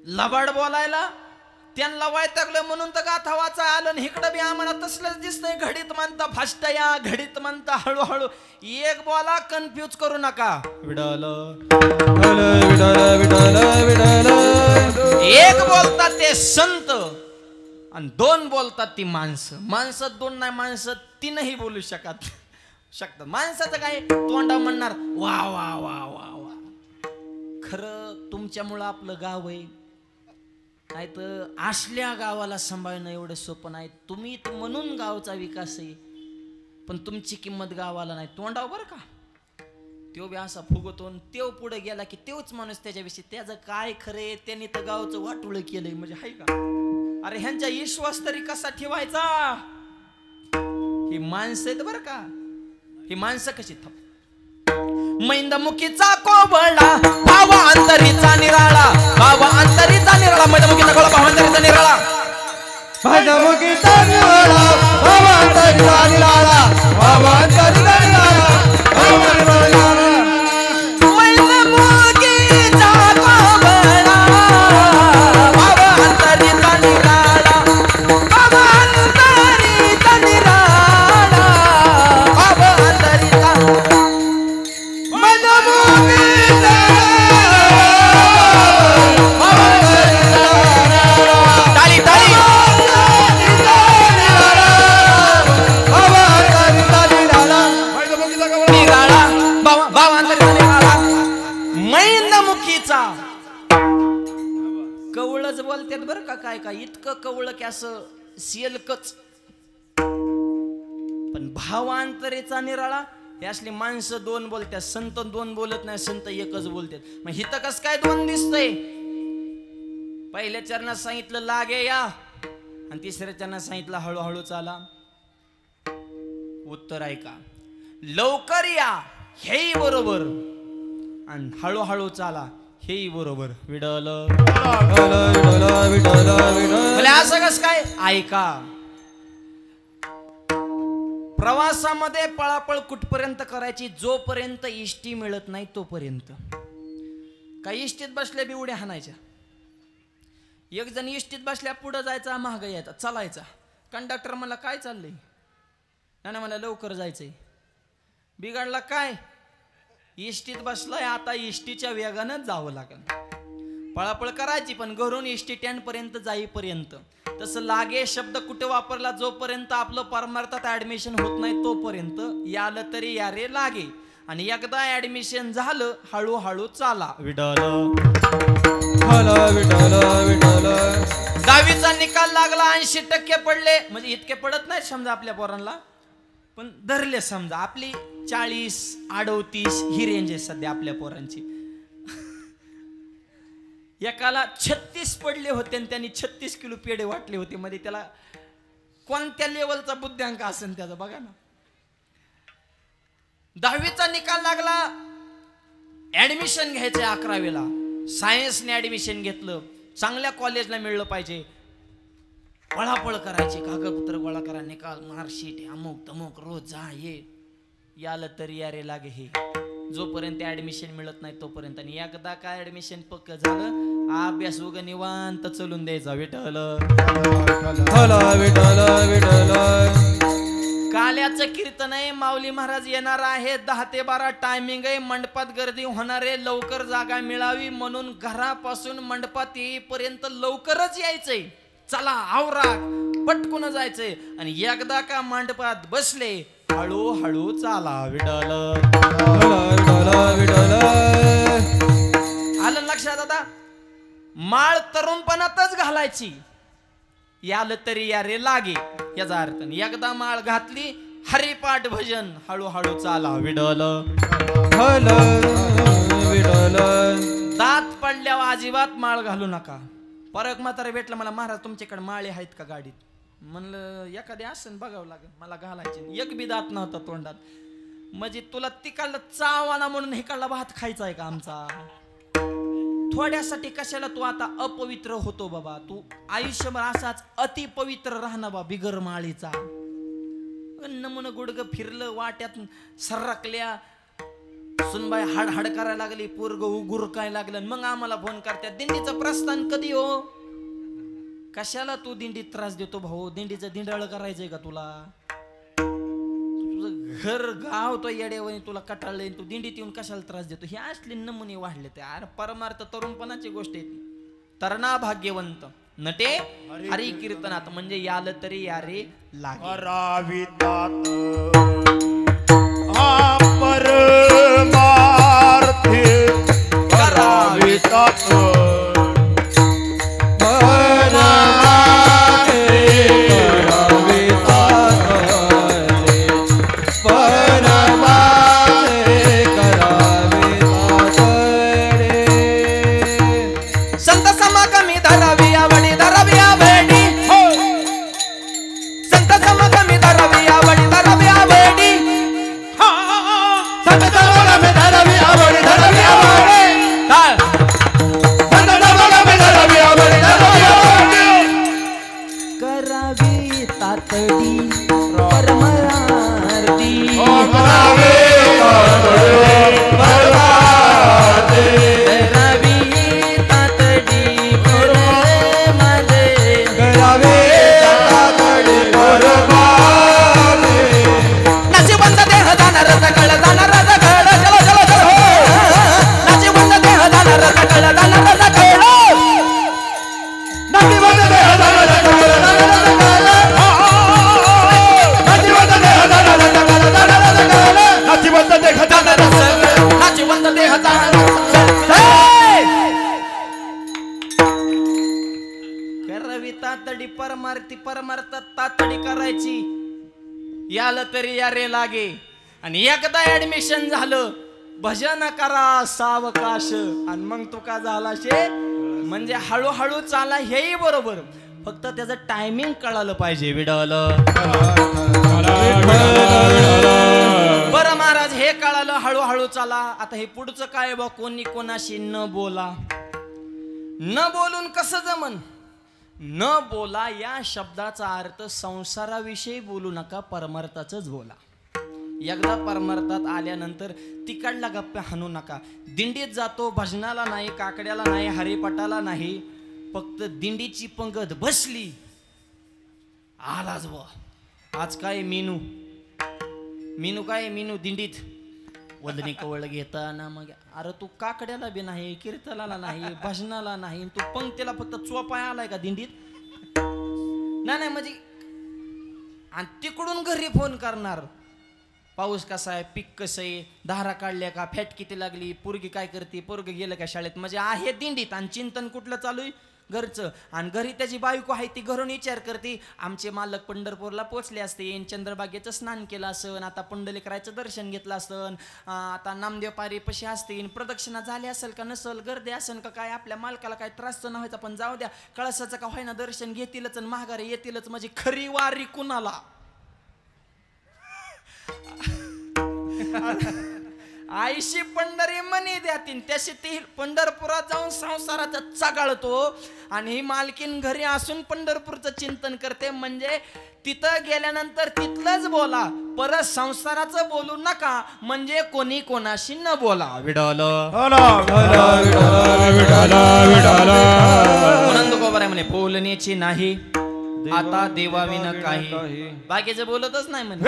लबाड बोलायला? त्यांना वैतागलं म्हणून तर गाथा वाचा आलं. इकडं बी आम्हाला तसलंच दिसतंय. घडीत म्हणता फास्ट या, घडीत म्हणता हळूहळू. एक बोला, कन्फ्यूज करू नका. विडल एक बोलतात ते संत आणि दोन बोलतात ती माणसं. माणसं दोन नाही, माणसं तीनही बोलू शकतात. माणसाचं काय तोंडा म्हणणार वा वा वा वा वा. खरं तुमच्यामुळं आपलं गाव आहे, नाही तर असल्या गावाला सांभाळणं एवढं सोपं नाही. तुम्ही म्हणून गावचा विकास आहे, पण तुमची किंमत गावाला नाही. तोंडाव बरं का त्यो बी असा फुगतो. त्यो पुढे गेला की तोच माणूस त्याच्याविषयी त्याचं काय खरे, त्यांनी तर गावचं वाटुळ केलंय. म्हणजे हाय का? अरे ह्यांचा विश्वास तरी कसा ठेवायचा? ही माणसं आहेत बरं का. ही माणसं कशी थप मैंदमुखीचा कोबळा, भावा अंतरीचा निराळा, भावा अंतरीचा निराळा. मैंदमुखीचा कोबळा, भावा अंतरीचा निराळा, मैंदमुखीचा निराळा, भावा अंतरीचा निराळा, भावा अंतरीचा निराळा, भावा अंतरीचा निराळा. मैंदमुखीचा कोबळा, भावा अंतरीचा निराळा, भावा अंतरीचा निराळा, भावा अंतरीचा. कवळच बोलतात बरं का. काय काय इतकं कवळ की असं सियलकच. पण भावांतरेचा निराळा. हे असली माणसं दोन बोलतात, संत दोन बोलत नाही, संत एकच बोलतात. मग हिथं कस काय दोन दिसतंय? पहिल्या चरणात सांगितलं लागे या, आणि तिसऱ्या चरणात सांगितलं हळूहळू चाला. उत्तर ऐका, लवकर या हेही बरोबर आणि हळूहळू चाला हेही बरोबर. विडल विठ्ठल विठ्ठल विठ्ठल. असं कस काय? ऐका, प्रवासामध्ये पळापळ कुठपर्यंत करायची? जोपर्यंत इष्टी मिळत नाही तोपर्यंत. काही इष्टीत बसल्या बी उड्या हाणायच्या. एक जण इष्टीत बसल्या पुढं जायचा, मागं यायचा, चालायचा. कंडक्टर मला काय चाललंय? नाही मला लवकर जायचंय. बिघडला काय? इष्टीत बसलाय, आता इष्टीच्या वेगानं जावं लागेल. पळापळ करायची पण घरून इष्टी स्टँड पर्यंत जाईपर्यंत. तसं लागे शब्द कुठे वापरला? जोपर्यंत आपलं परमार्थात ऍडमिशन होत नाही तोपर्यंत. यालं तरी या रे लागे. आणि एकदा ऍडमिशन झालं, हळूहळू चाला. विठ्ठल विठ्ठल विठ्ठल. 10वीचा निकाल लागला, 80% पडले. म्हणजे इतके पडत नाही समजा आपल्या पोरांना, पण धरले समजा. आपली 40-38 ही रेंज आहे सध्या आपल्या पोरांची. एकाला 36 पडले होते आणि त्यांनी 36 किलो पेढे वाटले होते. मध्ये त्याला कोणत्या लेवलचा बुद्ध्यांक असेल त्याचा बघा ना. 10वीचा निकाल लागला, ऍडमिशन घ्यायचंय 11वीला. सायन्सने ऍडमिशन घेतलं, चांगल्या कॉलेजला मिळलं पाहिजे. पळापळ करायची, कागदपत्र गोळा करा, निकाल, मार्कशीट, अमुक तमुक, रोज जा ये. याला तरी या रे लागे हे. जोपर्यंत ऍडमिशन मिळत नाही तोपर्यंत. आणि एकदा काय ऍडमिशन पक्क झालं, अभ्यास उगा निवांत चलून द्यायचा. विठ्ठल विठ्ठल विठ्ठल. काल्याचं कीर्तन आहे. माऊली महाराज येणार आहे. 10 ते 12 टायमिंग आहे. मंडपात गर्दी होणार आहे. लवकर जागा मिळावी म्हणून घरापासून मंडपात येईपर्यंत लवकरच यायचंय. चला आवरा, पटकून जायचंय. आणि एकदा का मंडपात बसले, हळूहळू चाला. विठ्ठल विठ्ठल. आलं लक्षात? आता माळ तरुणपणातच घालायची. याल तरी या रे लागे याचा अर्थ. एकदा माळ घातली, हरिपाठ भजन, हळूहळू चाला. विठ्ठल विठ्ठल. दात पडल्यावर अजिबात माळ घालू नका. परक म्हातारा भेटलं मला, महाराज तुमच्याकडे माळे आहेत का गाडीत? म्हणलं एखादी असेल बघावं लागेल, मला घालायचे. एक बी दात नव्हता तोंडात. म्हणजे तुला तिकडला चावाना म्हणून हिकडला भात खायचा आहे का आमचा? थोड्यासाठी कशाला तू आता अपवित्र होतो बाबा? तू आयुष्यभर असाच अति पवित्र राहणार बा बिगर माळीचा. नमुन गुडग फिरलं, वाट्यात सरकल्या, सुनबाई हाड करायला लागली, पोरग उगुर काय लागलं. मग आम्हाला फोन करतात, दिंडीचं प्रस्थान कधी हो? कशाला तू दिंडीत त्रास देतो भाऊ? दिंडीचं दिंडाळ करायचंय का तुला? तुझं घर गाव तो येड्यावानी तुला कटाळलंय, तू दिंडीत येऊन कशाला त्रास देतो? हे असले नमुने वाढले. ते अरे परमार्थ तरुणपणाची गोष्ट आहे. तरणा भाग्यवंत नटे हरी कीर्तनात. म्हणजे याल तरी या रे लागे. करावितात हा परमार्थे करावितात. परमार्थ तातडी करायची. याला तरी या रे लागे. आणि एकदा ऍडमिशन झालं, भजन करा सावकाश. आणि मग तो का झाला शे, म्हणजे हळूहळू चाला. हेही बरोबर, फक्त त्याचं टायमिंग कळालं पाहिजे. विडल बरं महाराज, हे कळालं, हळूहळू चाला. आता हे पुढचं काय बा, कोणी कोणाशी न बोला. न बोलून कसं जमन? न बोला या शब्दाचा अर्थ संसाराविषयी बोलू नका, परमार्थाचंच बोला. एकदा परमार्थात आल्यानंतर तिकडला गप्पा हाणू नका. दिंडीत जातो, भजनाला नाही, काकड्याला नाही, हरिपाठाला नाही, फक्त दिंडीची पंगत बसली, आलाच बुवा. आज काय मेनू? मेनू काय? मेनू दिंडीत वदनी कवळ घेताना. मग अरे तू काकड्याला बी नाही, कीर्तनाला नाही, भजनाला नाही, तू पंक्तीला फक्त चोपाय आलाय का दिंडीत? नाही म्हणजे. आणि तिकडून घरी फोन करणार, पाऊस कसा आहे, पीक कसं आहे, धारा काढल्या का, फॅट किती लागली, पोरगी काय करते, पोरग गेलं का शाळेत. म्हणजे आहे दिंडीत आणि चिंतन कुठलं चालू आहे? घरचं. आणि घरी त्याची बायको आहे, ती घरून विचार करते, आमचे मालक पंढरपूरला पोचले असते, चंद्रबागेचं स्नान केलं असन, आता पुंडलिकरायचं दर्शन घेतलं असन, आता नामदेव पारी पशी असतील, प्रदक्षिणा झाली असेल का नसल, गर्दी असेल का काय, आपल्या मालकाला काय त्रास तर नव्हायचा, पण जाऊ द्या, कळसाचं का व्हायना दर्शन घेतीलच आणि महागारी येतीलच. म्हणजे खरी वारी कुणाला? आईशी पंढरी मनी द्यातीन, त्याशी ती पंढरपुरात जाऊन संसाराचा चगाळतो आणि ही मालकीन घरी असून पंढरपूरचं चिंतन करते. म्हणजे तिथं गेल्यानंतर तिथलंच बोला, परत संसाराचं बोलू नका. म्हणजे कोणी कोणाशी न बोला. विडाल गोबर आहे म्हणे, बोलण्याची नाही आता देवाविन काही. बाकीचं बोलतच नाही म्हणे.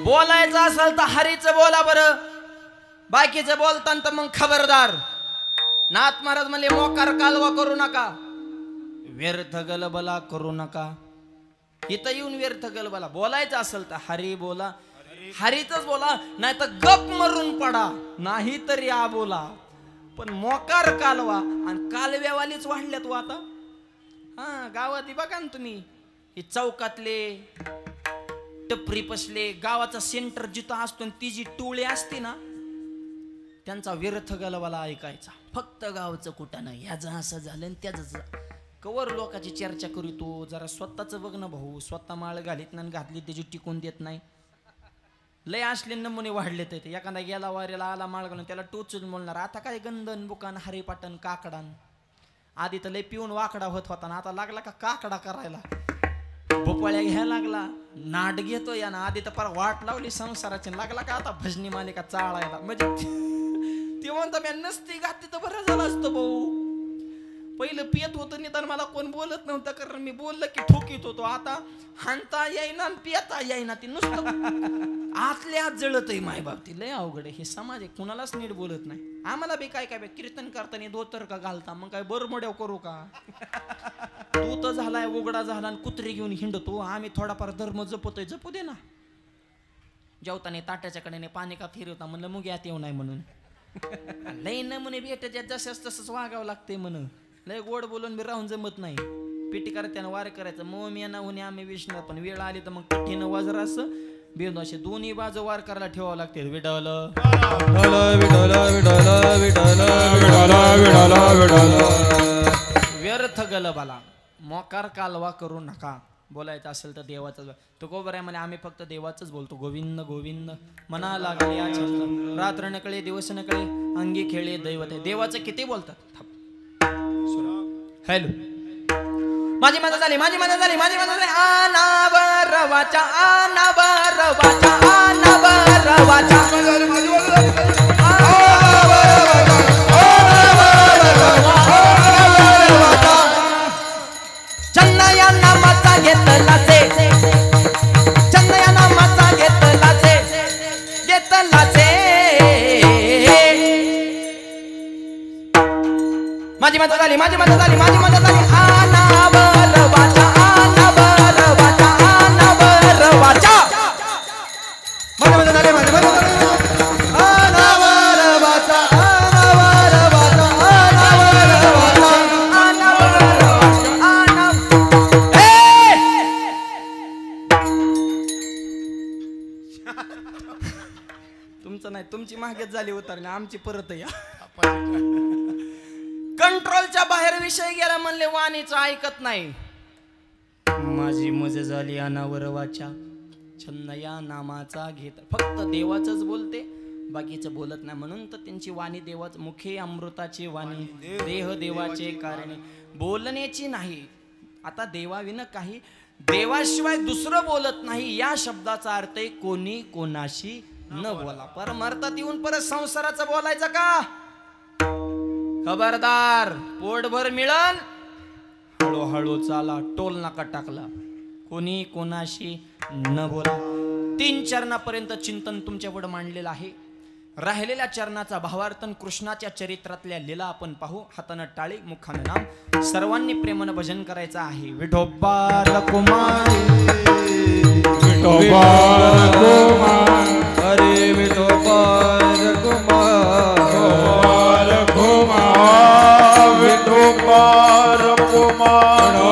बोलायचं असेल तर हरीचं बोला बरं, बाकीचं बोलताना तर मग खबरदार. नाथ महाराज म्हणले, मोकार कालवा करू नका, व्यर्थ गलबला करू नका. इथं येऊन व्यर्थ गलबला बोलायचं असेल तर हरी बोला, हरीतच बोला, नाही तर गप मरून पडा, नाही तर या बोला. पण मोकार कालवा आणि कालव्यावालीच वाढल्यात तू आता. हा गावात बघा ना तुम्ही, हे चौकातले टपरी पसले, गावाचा सेंटर जिथं असतो ती जी टोळी असते ना, त्यांचा व्यर्थ गलवाला ऐकायचा. फक्त गावचं कुठं नाही, ह्याचं असं झालं आणि त्याचं. कवर लोकांची चर्चा करीतो, जरा स्वतःचं बघ ना भाऊ. स्वतः माळ घालीत ना, घातली त्याची टिकून देत नाही. लय असले नमुने वाढले ते. एखादा गेला वाऱ्याला आला माळ घालून, त्याला टोचून बोलणार. आता काय गंधन बुकान हरिपाटन काकडान. आधी तर लय पिऊन वाकडा होत होता ना, आता लागला का काकडा करायला, भोपळ्या घ्यायला लागला, नाट घेतो या ना. आधी तर फार वाट लावली संसाराची, लागला का आता भजनी मालिका चाळायला. म्हणजे ते म्हणतो मी नसती घातली तर बरं झालं असतं भाऊ. पहिलं पियत होतं निदान मला कोण बोलत नव्हतं, कारण मी बोललं की ठोकीत होतो. आता हाणता येईना पियता येईना, ती नुसतं आतल्या आत जळत आहे माय बाप. ती लय अवघड आहे हे समाज आहे, कुणालाच नीट बोलत नाही. आम्हाला बी काय काय कीर्तन करताना धोतर का घालता, मग काय बरमोड्याव करू का? तू तर झालाय उघडा झाला आणि कुत्री घेऊन हिंडतो, आम्ही थोडाफार धर्म जपतोय, जपू दे ना. जेवताना ताट्याच्या कडेने पाणी का फिरवता, म्हणलं मग यात येऊ नाही म्हणून. लय नमुने भेटत जसंच तसंच वागावं लागतंय म्हणून. लय गोड बोलून बी राहून जमत नाही. पिटी करत्यानं वार करायचं, मग मी ना होणे आम्ही विष्णू. पण वेळ आली तर मग पिठीनं वाजर असं बेंदू, असे दोन्ही बाजू वार करायला ठेवावं लागते. विडल व्यर्थ गलबाला मोकार कालवा करू नका. बोलायचं असेल तर देवाचं. तो गोबर आहे म्हणे, आम्ही फक्त देवाचंच बोलतो. गोविंद गोविंद म्हणा लागले या छंद, रात्र नकळे दिवस नकळे, अंगी खेळे दैवत आहे. देवाचं किती बोलतात. हॅलो, माझी मदत झाली, माझी मदत झाली, माझी मदत झाली. आनावर वाचा, आनावर वाचा, आनावर वाचा, चन्नया नामाचा घेतला से, चन्नया नामाचा माझी मदत झाली माझी मदत झाली माझी मदत झाली अनावर वाचा अनावर वाचा अनावर वाचा माझी मदत झाली माझी मदत झाली अनावर वाचा अनावर वाचा अनावर वाचा अनावर वाचा तुमचं नाही तुमची मागेच झाली उतरली आमची परत या कंट्रोलच्या बाहेर विषय गेला म्हणले वाणीचं ऐकत नाही माझी मजे झाली अनावर वाचा छंद या नामाचा घेत फक्त देवाचंच बोलते बाकीचं बोलत नाही म्हणून तर त्यांची वाणी देवाच मुखे अमृताची वाणी देह देवाचे कारणे बोलण्याची नाही आता देवाविन काही देवाशिवाय दुसरं बोलत नाही या शब्दाचा अर्थ आहे कोणी कोणाशी न बोला परमार्थात येऊन परत संसाराचं बोलायचं का खबरदार पोटभर मिळन हळूहळू चाला टोल नाका टाकला कोणी कोणाशी न बोला 3 चरणापर्यंत चिंतन तुमच्या पुढे मांडलेलं आहे राहिलेल्या चरणाचा भावार्थन कृष्णाच्या चरित्रातल्या लीला आपण पाहू हातानं टाळी मुखानं नाम सर्वांनी प्रेमानं भजन करायचं आहे विठोबा कुमार विठोबा कुमार हरे विठोबा कुमार कुमार विठोबा कुमार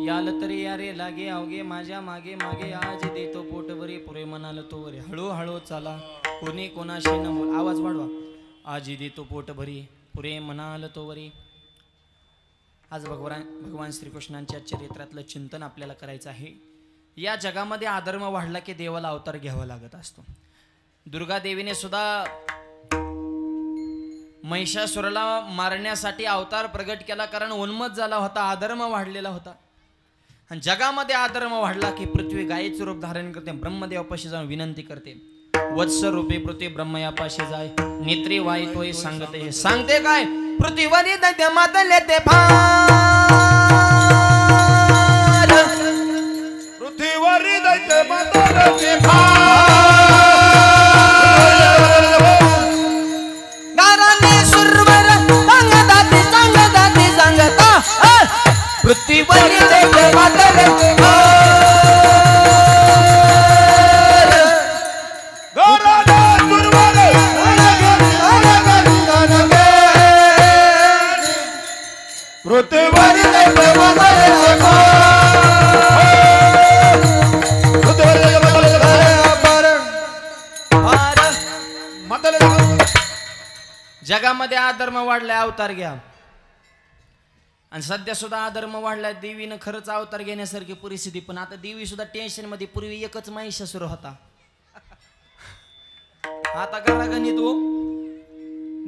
याल तरी यारे लागे अवगे माझ्या मागे मागे आज देतो पोटभरी पुरे म्हणाल तो वरे हळूहळू चाला कोणी कोणाशी न बोल आवाज वाढवा आजी देतो पोटभरी पुरे म्हणाल तो वरे आज भगवान श्रीकृष्णांच्या चरित्रातलं चिंतन आपल्याला करायचं आहे या जगामध्ये अधर्म वाढला की देवाला अवतार घ्यावा लागत असतो दुर्गा देवीने सुद्धा महिषासुराला मारण्यासाठी अवतार प्रगट केला कारण उन्मत्त झाला होता अधर्म वाढलेला होता आणि जगामध्ये अधर्म वाढला की पृथ्वी गायीचं रूप धारण करते ब्रह्मदेवापाशी जाऊन विनंती करते वत्स रूपे पृथ्वी ब्रह्मयापाशी जाय नेत्री वाई तोय सांगते सांगते काय पृथ्वीवरी दैत्य मातले ते फार पृथ्वीवरी दैत्य मातले ते पृथ्वीवरी दैत्य मातले ते जगामध्ये अधर्म वाढलाय अवतार घ्या आणि सध्या सुद्धा अधर्म वाढलाय देवीनं खरंच अवतार घेण्यासारखी परिस्थिती पण आता देवी सुद्धा टेन्शन मध्ये पूर्वी एकच महिषासुर होता आता घरागणित हो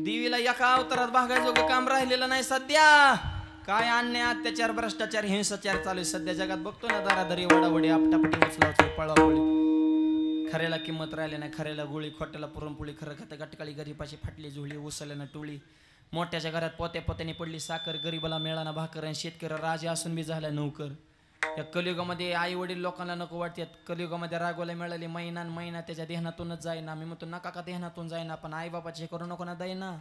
देवीला एका अवतारात भागायचं काम राहिलेलं नाही सध्या काय अन्याय अत्याचार भ्रष्टाचार हिंसाचार चालू आहे सध्या जगात बघतो ना दारादारी वडावडी आपटापटी उचलावची पळावळी खऱ्याला किंमत राहिली नाही खऱ्याला गोळी खोट्याला पुरणपोळी खरं खातं गटकाळी गरीबाची फाटली झुळी उसल्यानं टोळी मोठ्याच्या घरात पोत्या पोत्याने पडली साखर गरीबाला मिळाना भाकर आणि शेतकरी राजा असून बी झाला नौकर या कलियुगामध्ये आई वडील लोकांना नको वाटतात. कलियुगामध्ये रागवायला मिळाली महिना त्याच्या देहनातूनच जाईना. मी म्हणतो नका का देहनातून जाईना, पण आई बाबाचे करू नको ना ना.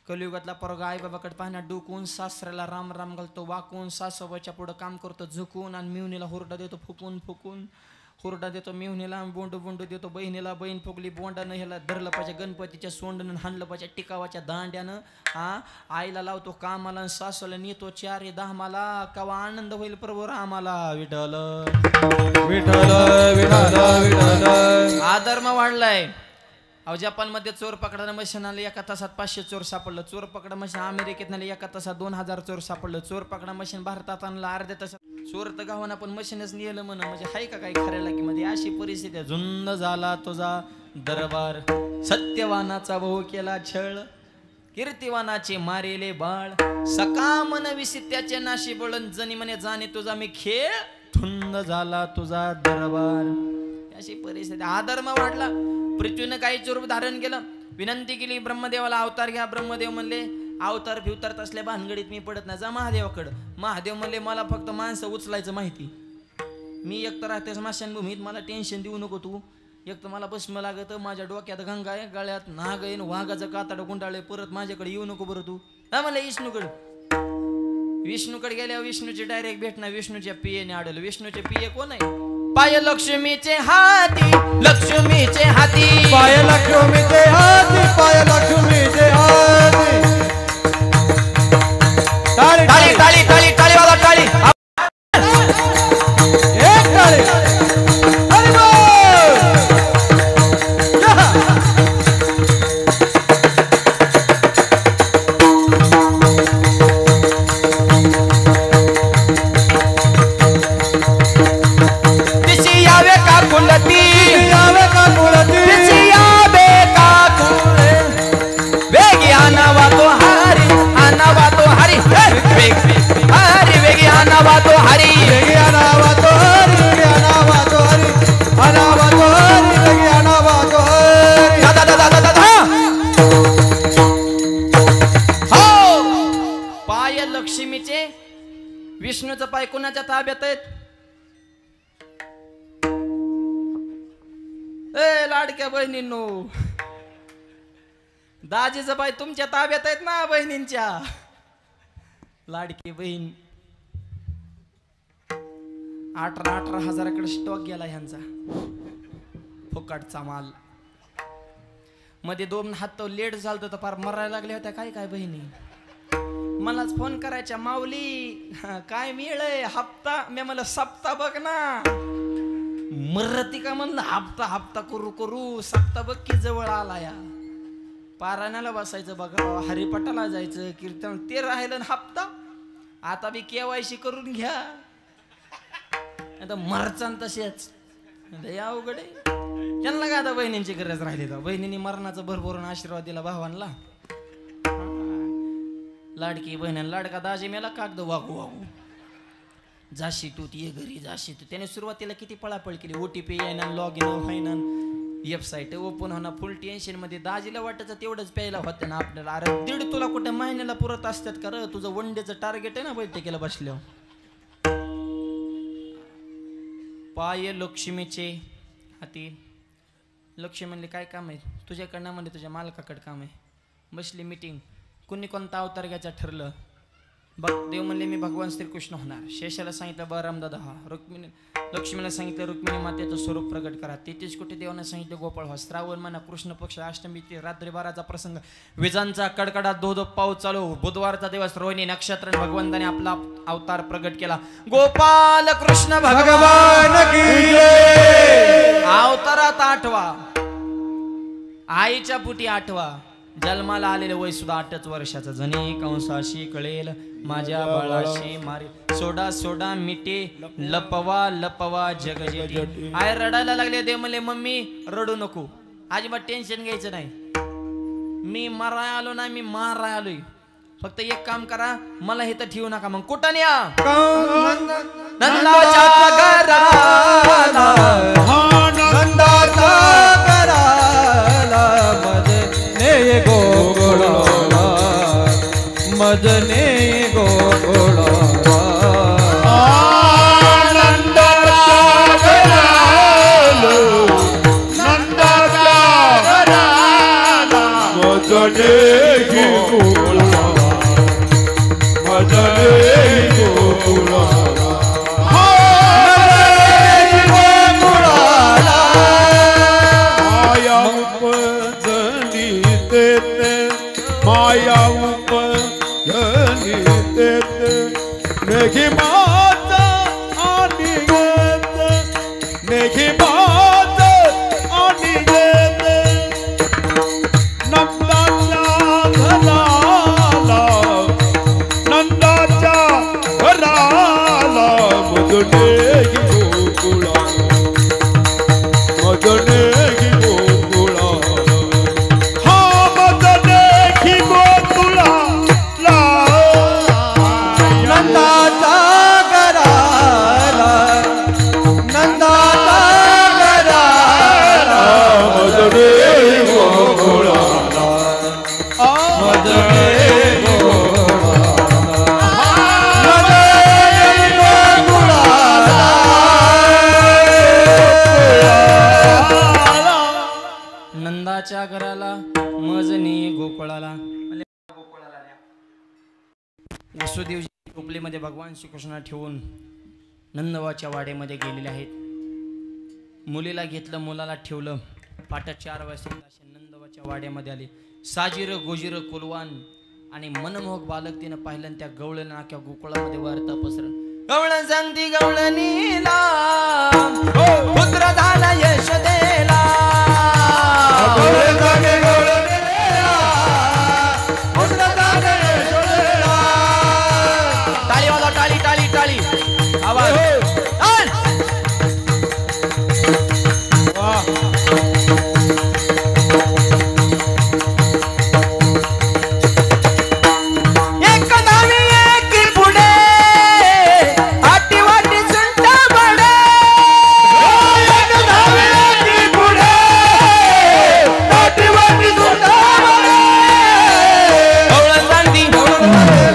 कलियुगातला पोरगा आई बाबाकडे पाहण्यात डुकून सासऱ्याला राम राम घालतो, वाकून सासूबाईच्या पुढं काम करतो झुकून, आणि मिवणीला हुरडा देतो फुकून फुकून. हुरडा देतो मिवणीला, बोंडू बोंडू देतो बहिणीला. बहीण फुगली बोंडानं, ह्याला धरलं पाहिजे गणपतीच्या सोंडनं, हाणलं पाहिजे टिकावाच्या दांड्यानं. आईला लावतो कामाला, सासूला नेतो 4 धामाला. कवा आनंद होईल प्रभू रामाला. विठ्ठल विठ्ठल विठ्ठल विठ्ठल. आधर्म वाढलाय. अहो जपानमध्ये चोर पकडा मशीन आले, एका तासात 500 चोर सापडलं. चोर पकडा मशीन अमेरिकेत आले, एका तासात 2000 चोर सापडलं. चोर पकडा मशीन भारतात आणलं अर्ध्या तासात. चोर तर गावाना पण मशीनच नेलं म्हण. म्हणजे हाय का काही खऱ्याला की मध्ये अशी परिस्थिती आहे. झुंद झाला तुझा दरबार, सत्यवानाचा भाऊ केला छळ, कीर्तिवानाचे मारेले बाळ, सकामन विसित्याचे नाशी बळण, जनी म्हणे जाणे तुझा मी खेळ, धुंद झाला तुझा दरबार. अशी परिस्थिती. आधर्म वाढला. पृथ्वीनं काही रूप धारण केलं. विनंती केली ब्रह्मदेवाला अवतार घ्या. ब्रह्मदेव म्हणले अवतार फिवतार असल्या भानगडीत मी पडत नाही, जा महादेवाकडं. महादेव म्हणले मला फक्त माणसं उचलायचं माहिती. मी एकतर राहतेस माशांभूमीत, मला टेन्शन देऊ नको तू. एक तर मला भस्म लागत, माझ्या डोक्यात गंगा आहे, गळ्यात नाग आहे, वाघाचं कातड गुंडाळे, परत माझ्याकडे येऊ नको बरं तू. हा म्हणलं विष्णूकडे गेल्यावर विष्णूची डायरेक्ट भेटणार. विष्णूच्या पियेने आढळलं. विष्णूचे पिये कोण आहे? पाय लक्ष्मीचे हाती, लक्ष्मीचे हाती, पाय लक्ष्मीचे हाती, पाय लक्ष्मीचे हाती. टाळी टाळी टाळी टाळी टाळी वाला टाळी. एक टाळी. हरी बोल. तिची यावे का कुलती, यावे का कुळती, तिची यावे का कुल, वेगी आनावा तो हरी, आनावा तो हरी, हरी वेगी आनावा तो हरी, वेगी आनावा तो हरी, वेगी आनावा तो हरी, आनावा तो हरी, वेगी आनावा तो हरी. दादा दादा दादा दादा. हो पाय लक्ष्मीचे. विष्णूचं पाय कोणाच्या ताब्यात आहेत? ए लाडक्या बहिणींनो, दाजीचं पाय तुमच्या ताब्यात आहेत ना बहिणींच्या. लाडकी बहीण 18 हजाराकडे स्टॉक गेला ह्यांचा, फुकटचा माल. मध्ये 2 हात लेट झालत तर फार मरायला लागल्या होत्या. काय काय बहिणी मलाच फोन करायच्या, माऊली काय मिळय हप्ता. मी मला सप्ता बघ ना. मरती का म्हणलं हप्ता हप्ता करू करू सप्ता बघ की जवळ आला या. पारायणाला बसायचं बघा, हरिपाठाला जायचं, कीर्तन ते राहिलं हप्ता. आता बी केवायसी करून घ्या. आता मरचान तसेच अवघड आहे. त्यांना काय आता बहिणींची गरज राहिली तर बहिणींनी मरणाचं भरभरून आशीर्वाद दिला भावांना. लाडकी बहीण लाडका दाजी मेला कागद वागू वागू, जाशी तू ये घरी जाशी तू. त्याने सुरुवातीला किती पळापळ केली. OTP येणार, लॉग इन व्हायना, वेबसाईट ओपन होणार, फुल टेन्शन मध्ये. दाजीला वाटायचं तेवढंच प्यायला होतं ना आपल्याला. अरे 1.5 तुला कुठे महिन्याला पुरत असतात का रे? तुझं 1 डेचं टार्गेट आहे ना बैठकीला बसल्यावर. पाय लक्ष्मीचे हाती. लक्ष्मी म्हणले काय काम आहे तुझ्याकडनं? म्हणजे तुझ्या मालकाकडे काम आहे. बसली मीटिंग. कुणी कोणता अवतार घ्यायचा ठरलं. बघ देव म्हणले मी भगवान श्रीकृष्ण होणार. शेषाला सांगितलं बळराम दादा हा. लक्ष्मीला सांगितलं रुक्मिणी मातेचं स्वरूप प्रगट करा. 33 कोटी देवांना सांगितलं गोपाळ व्हा. श्रावण महिना कृष्ण पक्ष अष्टमी रात्री 12चा प्रसंग. विजांचा कडकडाट धो पाऊस चालू. बुधवारचा दिवस रोहिणी नक्षत्र. भगवंताने आपला अवतार प्रगट केला. गोपाल कृष्ण भगवान की जय. अवतारात 8वा. आईच्या पुटी 8वा. जन्माला आलेले वय सुद्धा 8च वर्षाचं. जणी कंसाशी कळेल माझ्या बाळाशी मारे. सोडा सोडा मिटे लपवा लपवा जग जेठी. आय रडायला लागले. देव म्हणले मम्मी रडू नको, अजिबात टेन्शन घ्यायचं नाही. मी माराय आलो नाही, मी माराय आलोय. फक्त एक काम करा, मला हे तर ठेवू नका. मग कुठं न्या? नंदाच्या घराला, नंदाच्या घराला, मदने गोकुळाला, मदने गोकुळाला. गोकुळाला माया उपजली तेते माया उपजली तेते मेघी माता आणि घेत मेघी माता आणि घेत नंदाच्या घराला मदने गोकुळा मदने गोकुळा हा मदने गोकुळा नंदाच्या घराला नंदाच्या घराला मदने गोकुळा मदने नंदाच्या घराला मजनी गोकुळाला वसुदेवजी टोपलीमध्ये भगवान श्रीकृष्ण ठेवून नंदवाच्या वाड्यामध्ये गेलेले आहेत. मुलीला घेतलं मुलाला ठेवलं. पाठ 4 वाजता नंदवाच्या वाड्यामध्ये आले. साजीर गोजीर कुलवान आणि मनमोहक बालक तिनं पाहिलं आणि त्या गवळण नाक्या गोकुळामध्ये वार्ता पसरलं. गवळण सांगती गवळणीला पुत्र झाला यशोदेला टाळी वाला टाळी टाळी टाळी आवाज एक धावी एक पुढे आटी वाटी सुंट बडे एक धावी एक पुढे आटी वाटी सुंट बडे गवळण सांगती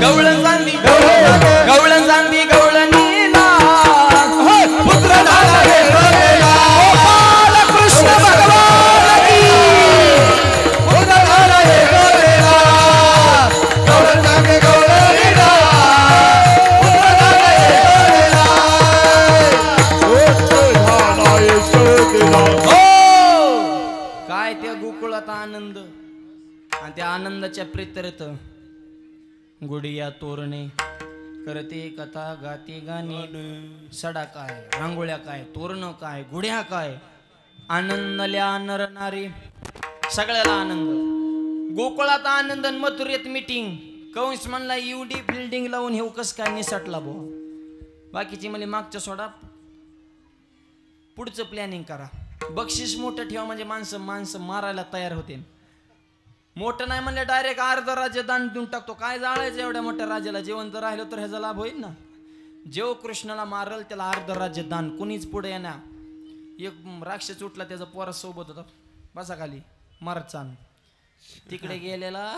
गवळण सांगती गवळण सांगती गवळणीला पुत्र झाला यशोदेला गोपाल कृष्ण भगवान की पुत्र झाला यशोदेला गवळण सांगती गवळणीला पुत्र झाला यशोदेला हो काय त्या गोकुळात आनंद आणि त्या आनंदाच्या प्रीत्यर्थ गुडिया तोरणे करते कथा गाते गाणी सडा काय रांगोळ्या काय तोरण काय गुड्या काय आनंदल्या नर नारी सगळ्याला आनंद. गोकुळात आनंद आणि मथुरेत मीटिंग. कंस म्हणला एवढी बिल्डिंग लावून हे कस काय निसटला बो. बाकीची म्हणजे मागच्या सोडा पुढचं प्लॅनिंग करा. बक्षीस मोठं ठेवा म्हणजे माणसं मारायला तयार होते. मोठं नाही म्हणले डायरेक्ट अर्ध राज्य दान देऊन टाकतो. काय जाळायचं एवढ्या मोठ्या राजाला. जेवण जर राहिलं तर ह्याचा लाभ होईल ना. जेव कृष्णाला मारल त्याला अर्ध राज्य दान. कुणीच पुढे येणार. एक राक्षस उठला त्याचा पोरा सोबत होता. बसा खाली मारचान तिकडे गेलेला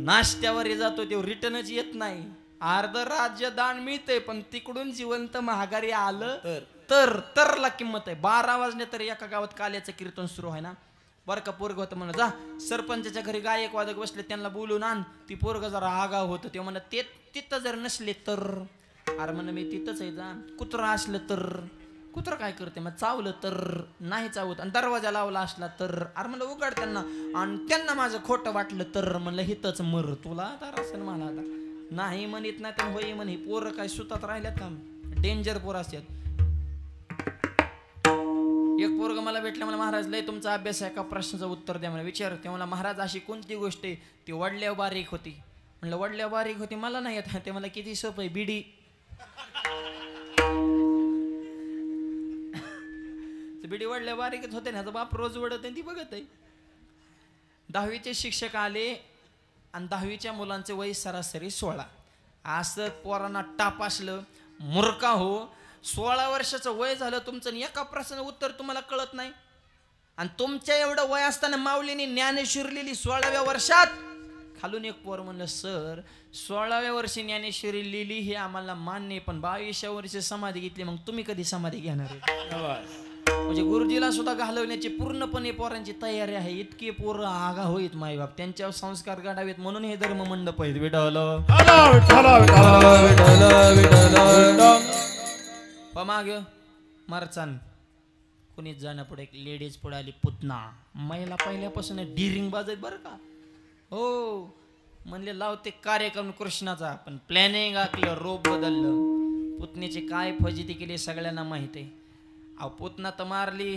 नाश्त्यावर जातो तो रिटर्नच येत नाही. अर्ध राज्य दान मिळतंय पण तिकडून जिवंत महागारी आलं तरला किंमत आहे. 12 वाजले तर एका गावात काल्याचं कीर्तन सुरू आहे ना. बरं का पोरग होतं म्हणा जा सरपंचाच्या घरी गायक वादक बसले त्यांना बोलून आण. ती पोरग जरा आगाव होतं ते म्हणा ते तिथं जर नसले तर अरे म्हणा मी तिथंच आहे जा. कुत्रा असलं तर कुत्र काय करते मग चावलं तर नाही चावत आणि दरवाजा लावला असला तर अरे म्हणलं उघड त्यांना आणि त्यांना माझं खोटं वाटलं तर म्हणलं हिथंच मर तुला तर असं मला आता नाही म्हणत नाही तर होई म्हणे. पोरं काय सुतात राहिल्यात का डेंजर पोरं असतात. एक पोरग मला भेटलं मला महाराज लय तुमचा अभ्यास आहे का प्रश्नाचं उत्तर द्या मला विचार. ते मला महाराज अशी कोणती गोष्ट आहे ती वडल्यावर बारीक होती. म्हणलं वडल्यावर बारीक होती मला नाही येत. ते मला किती सोपं आहे बिडी. बिडी वडल्या बारीकच होते ना. बाप रोज वडत ती बघत आहे. 10वीचे शिक्षक आले आणि 10वीच्या मुलांचे वय सरासरी 16. असं पोरांना टाप असलं मूर्खा हो. 16 वर्षाचं वय झालं तुमचं एका प्रश्नाचं उत्तर तुम्हाला कळत नाही. आणि तुमच्या एवढं वय असताना माऊलीने ज्ञानेश्वरी लिहिली 16व्या वर्षात. खालून एक पोर म्हणलं सर 16व्या वर्षी ज्ञानेश्वरी लिहिली हे आम्हाला मान्य पण 22व्या वर्षी समाधी घेतली मग तुम्ही कधी समाधी घेणार आहे. म्हणजे गुरुजीला सुद्धा घालवण्याची पूर्णपणे पोरांची तयारी आहे. इतके पोरं आगा होईत मायबाप, त्यांच्यावर संस्कार घडावेत म्हणून हे धर्म मंडप आहेत. विठ्ठल माग मारचान कुणीच जाणं पुढे, एक लेडीज पुढे आली पुतना. महिला पहिल्यापासून डिरिंग बाजत बरं का. हो म्हणले लावते कार्यक्रम कृष्णाचा, पण प्लॅनिंग आखलं, रोप बदललं. पुतणीची काय फजिती केली सगळ्यांना माहिती आहे. अहो पुतना तर मारली,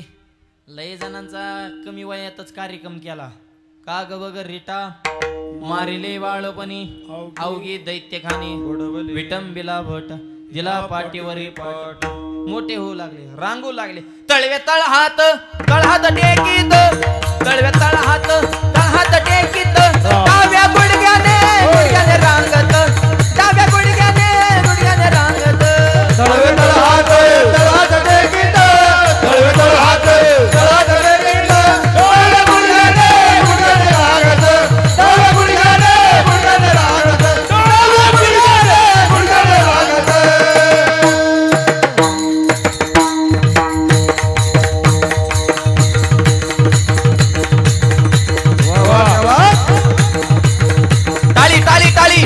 लय जणांचा कमी वयातच कार्यक्रम केला. का ग बघ रिटा मारिले बाळपणी अवघी दैत्यखानी विटंबिला भट दिला पाठीवरी पाठ. मोठे होऊ लागले, रांगू लागले. तळवे तळ हात टेकीत, तळवे तळ हात टेकीत, डाव्या गुडघ्याने रांगत, डाव्या गुडघ्याने रांगत. तळवे तळ हात टेकीत, तळवे तळ हात टेकीत, डाव्या गुडघ्याने रांगत, डाव्या गुडघ्याने रांगत, डाव्या गुडघ्याने रांगत. टाळी टाळी टाळी.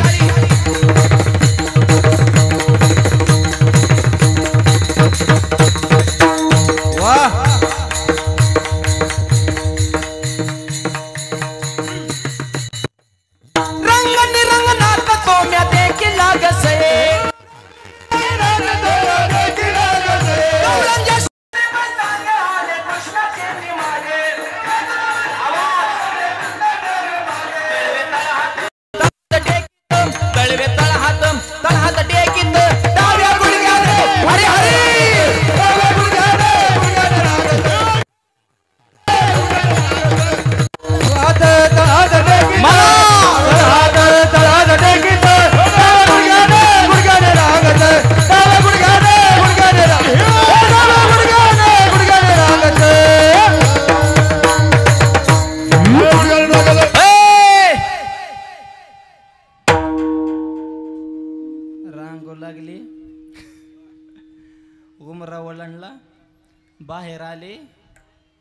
बाहेर आले,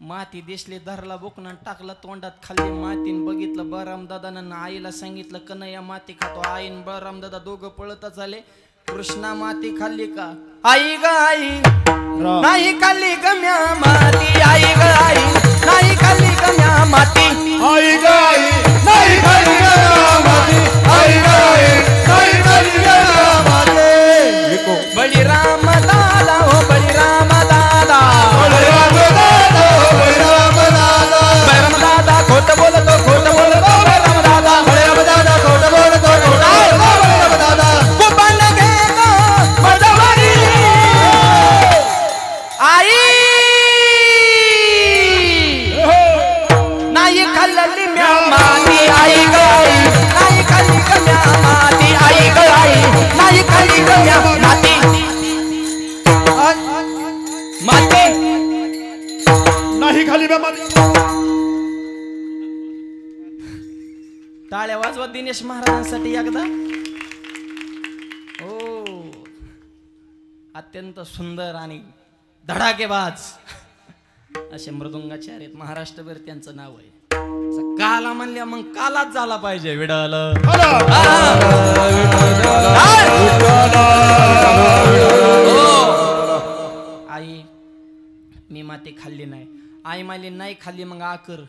माती दिसली, धरला बुकना टाकला तोंडात, खाल्ली मातीन. बघितलं बळराम दादानं आईला सांगितलं कन्हैया माती खातो. आईन बळराम दादा दोघं पळतच आले. कृष्णा माती खाल्ली का? आई ग आई नाही खाल्ली ग म्या माती, आई ग आई नाही खाल्ली ग म्या माती, आई ग आई नाही खाल्ली ग माती, आई ग आई नाही खाल्ली ग माती. बळीराम दादा हो बळीराम दादा, बळीराम दादा हो बळीराम दादा, बळीराम दादा खोट बोलतो बळीराम दादा, बळीराम दादा खोट बोलतो बळीराम दादा. कुपन घेतो मजवारी आई नाही खाल्ली म्या माती, आई ग आई नाही खाल्ली ग म्या माती, आई ग आई नाही खाल्ली ग म्या माती. माते नाही खाली बे माती. टाळ्या वाजवा दिनेश महाराजांसाठी एकदा. हो अत्यंत सुंदर आणि धडाकेबाज असे मृदुंगाचार्य आहेत. महाराष्ट्रभर त्यांचं नाव आहे. काला म्हणल्या मग कालाच झाला पाहिजे. विडाल आई मी माती खाल्ली नाही. आई माली नाही खाल्ली मग आकर.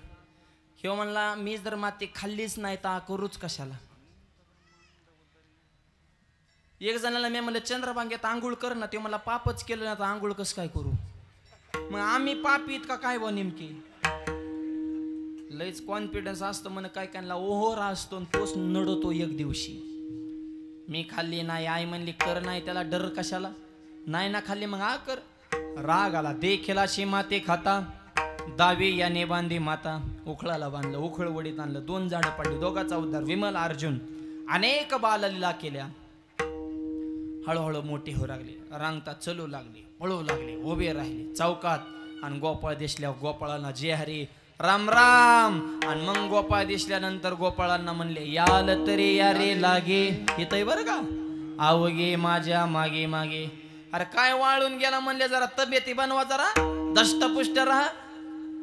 ह्यो म्हणला मी जर माती खाल्लीच नाही तर आकरूच कशाला. एक जणाला मी म्हणलं चंद्रभांगेत आंघोळ कर ना, ते मला पापच केलं ना तर आंघोळ कसं काय करू. मग आम्ही पापीत का काय बा नेमकी. लयच कॉन्फिडन्स असतं म्हण काय कायला ओहोरा असतो आणि तोच नडतो एक दिवशी. मी खाल्ली नाही, आई म्हणली कर नाही, त्याला डर कशाला. नाही ना खाल्ली मग आ कर. राग आला. देखील अशी माते खाता दावी याने बांधी माता. उखळाला बांधलं, उखळ वडीत आणलं, 2 झाडं पडली, दोघाचा उद्धार. विमल अर्जुन अनेक बाललीला केल्या. हळूहळू मोठी हो लागली, रांगतात चलू लागली, पळू लागले, उभे राहिले चौकात. आणि गोपाळ दिसल्या गोपाळांना जे हरी राम राम. आणि मग गोपाळ दिसल्यानंतर गोपाळांना म्हणले याल तरी या रे लागे. इथं बरं का आवगे माझ्या मागे मागे. अरे काय वाळून गेला म्हणले, जरा तब्येती बनवा जरा. दष्टपुष्ट राहा.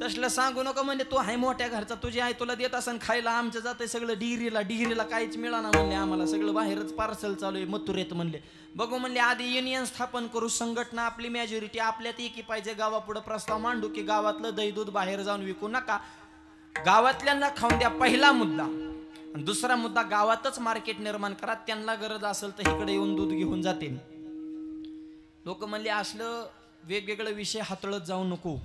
तसलं सांगू नको म्हणजे तू आहे मोठ्या घरचा, तुझी आई तुला देत असन खायला, आमचं जाते सगळं डिग्रीला काहीच मिळाना म्हणले आम्हाला, सगळं बाहेरच पार्सल चालू आहे मथुरेत म्हणले. बघू म्हणले आधी युनियन स्थापन करू, संघटना आपली मेजॉरिटी आपल्यात एकी पाहिजे, गावापुढे प्रस्ताव मांडू की गावातलं दही दूध बाहेर जाऊन विकू नका, गावातल्यांना खाऊन द्या, पहिला मुद्दा. आणि दुसरा मुद्दा गावातच मार्केट निर्माण करा, त्यांना गरज असेल तर इकडे येऊन दूध घेऊन जाते. लोक म्हणले असलं वेगवेगळे विषय हातळत जाऊ नको,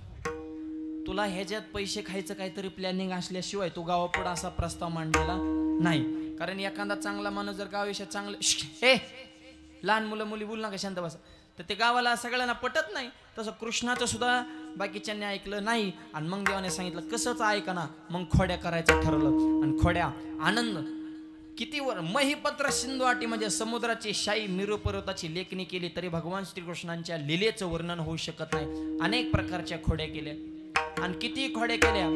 तुला ह्याच्यात पैसे खायचं काहीतरी प्लॅनिंग असल्याशिवाय तू गावापुढे असा प्रस्ताव मांडलेला नाही. कारण एखादा चांगला माणूस जर गावाविषयी चांगलं हे लहान मुलं मुली बोल नका शांत बसा, तर ते गावाला सगळ्यांना पटत नाही. तसं कृष्णाचं सुद्धा बाकीच्यांनी ऐकलं नाही आणि मग देवाने सांगितलं कसंच ऐका ना, मग खोड्या करायचं ठरवलं. आणि खोड्या आनंद किती वर महिपत्र सिंधू आटी म्हणजे समुद्राची शाई मिरू पर्वताची लेखणी केली तरी भगवान श्रीकृष्णांच्या लीलेचं वर्णन होऊ शकत नाही. अनेक प्रकारच्या खोड्या केल्या आणि किती खोड्या केल्या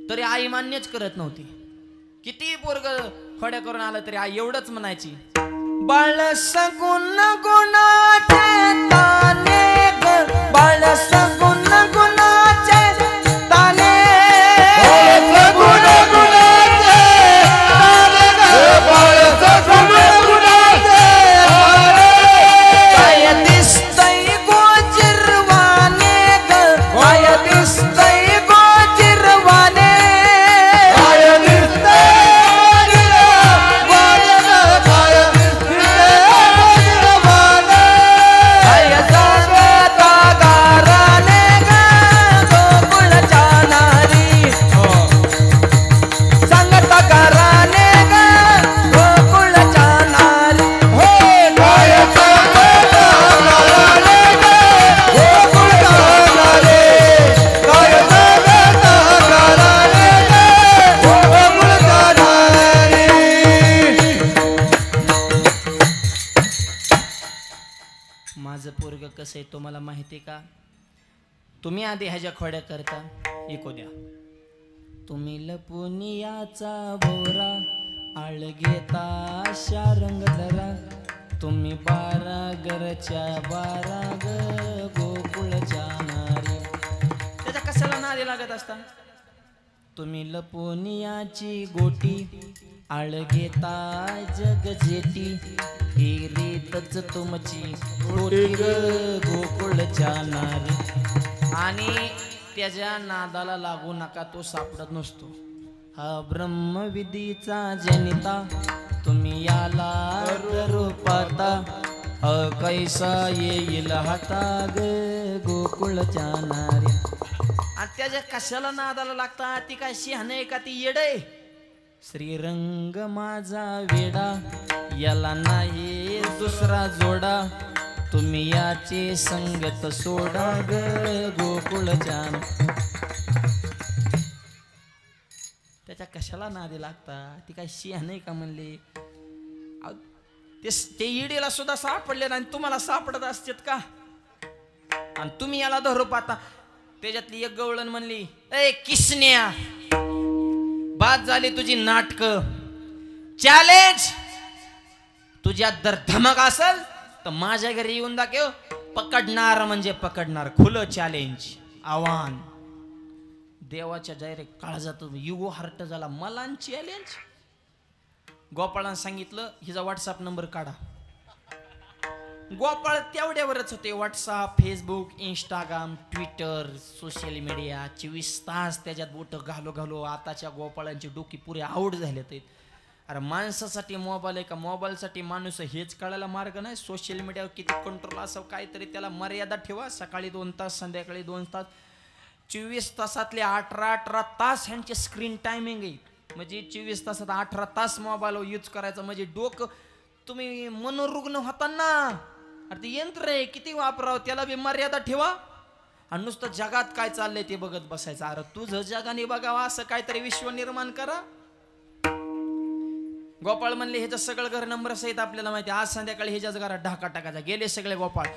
तरी आई मान्यच करत नव्हती. किती पोरग खोड्या करून आलं तरी आई एवढंच म्हणायची, बाळ सगुण गुणाचे ताने ग, बाळ सगुण गुणाचे ताने, सगुण गुणाचे ताने ग, बाळ सगुण गुणाचे ताने. काय दिसतंय गोजिरवाने ग, काय दिसतंय गोजिरवाने, काय दिसतंय कसं आहे तुम्हाला माहिती का? तुम्ही आधी ह्याच्या खोड्या करता, ऐकू द्या. तुम्ही लपुनियाचा बोरा आळगेता अशा रंग धरा, तुम्ही बारा घरच्या बारा ग गोकुळच्या नारी. त्याच्या कशाला नारी लागत असता? तुम्ही लपुनियाची गोटी आळगेता जग जेटी, ही रीतच तुमची गोटी ग गोकुळच्या नारी. आणि त्याच्या नादाला लागू नका, तो सापडत नसतो. हा ब्रह्मविधीचा जनिता, तुम्ही याला रूपाता, कैसा येईल हाता ग गोकुळच्या नारी. आणि त्याच्या कशाला नादाला लागता? ती काय शहाणे का ती येडे? श्रीरंग माझा वेडा, याला नाही दुसरा जोडा, तुम्ही याची संगत सोडा ग गोकुळच्या. त्याच्या कशाला नादी लागता? ती काय शहाणे का म्हणले? ते येडीला सुद्धा सापडले आणि तुम्हाला सापडत असतात का? आणि तुम्ही याला धरू पाहता. त्याच्यातली एक गवळण म्हणली, ए किसन्या, बाद झाली तुझी नाटक, चॅलेंज. तुझ्यात जर धमक असेल तर माझ्या घरी येऊन दाखव, पकडणार म्हणजे पकडणार, खुलं चॅलेंज, आव्हान. देवाच्या डायरेक्ट काळजात युगो हार्ट झाला, मला चॅलेंज. गोपाळानं सांगितलं हिचा व्हॉट्सअप नंबर काढा. गोपाळ तेवढ्यावरच होते. WhatsApp, Facebook, Instagram, Twitter, social media 24 तास त्याच्यात बोट घालो घालो. आताच्या गोपाळांची डोकी पुरे आऊट झालेत. अरे माणसासाठी मोबाईल आहे का मोबाईलसाठी माणूस, हेच कळायला मार्ग नाही. सोशल मीडियावर किती कंट्रोल असावं, काहीतरी त्याला मर्यादा ठेवा. सकाळी 2 तास, संध्याकाळी 2 तास, 24 तासातले 18 तास ह्यांचे स्क्रीन टायमिंग आहे. म्हणजे 24 तासात 18 तास मोबाईल यूज करायचा म्हणजे डोकं तुम्ही मनोरुग्ण होता ना. अरे ते यंत्र आहे, किती वापरावं, त्याला बी मर्यादा ठेवा. आणि नुसतं जगात काय चाललंय ते बघत बसायचं. अरे तुझं जगाने बघावं असं काहीतरी विश्व निर्माण करा. गोपाळ म्हणले ह्याचं सगळं घर नंबर सहित आपल्याला माहिती. आज संध्याकाळी ह्याच्याच घरात ढाका टाकायचा. गेले सगळे गोपाळ,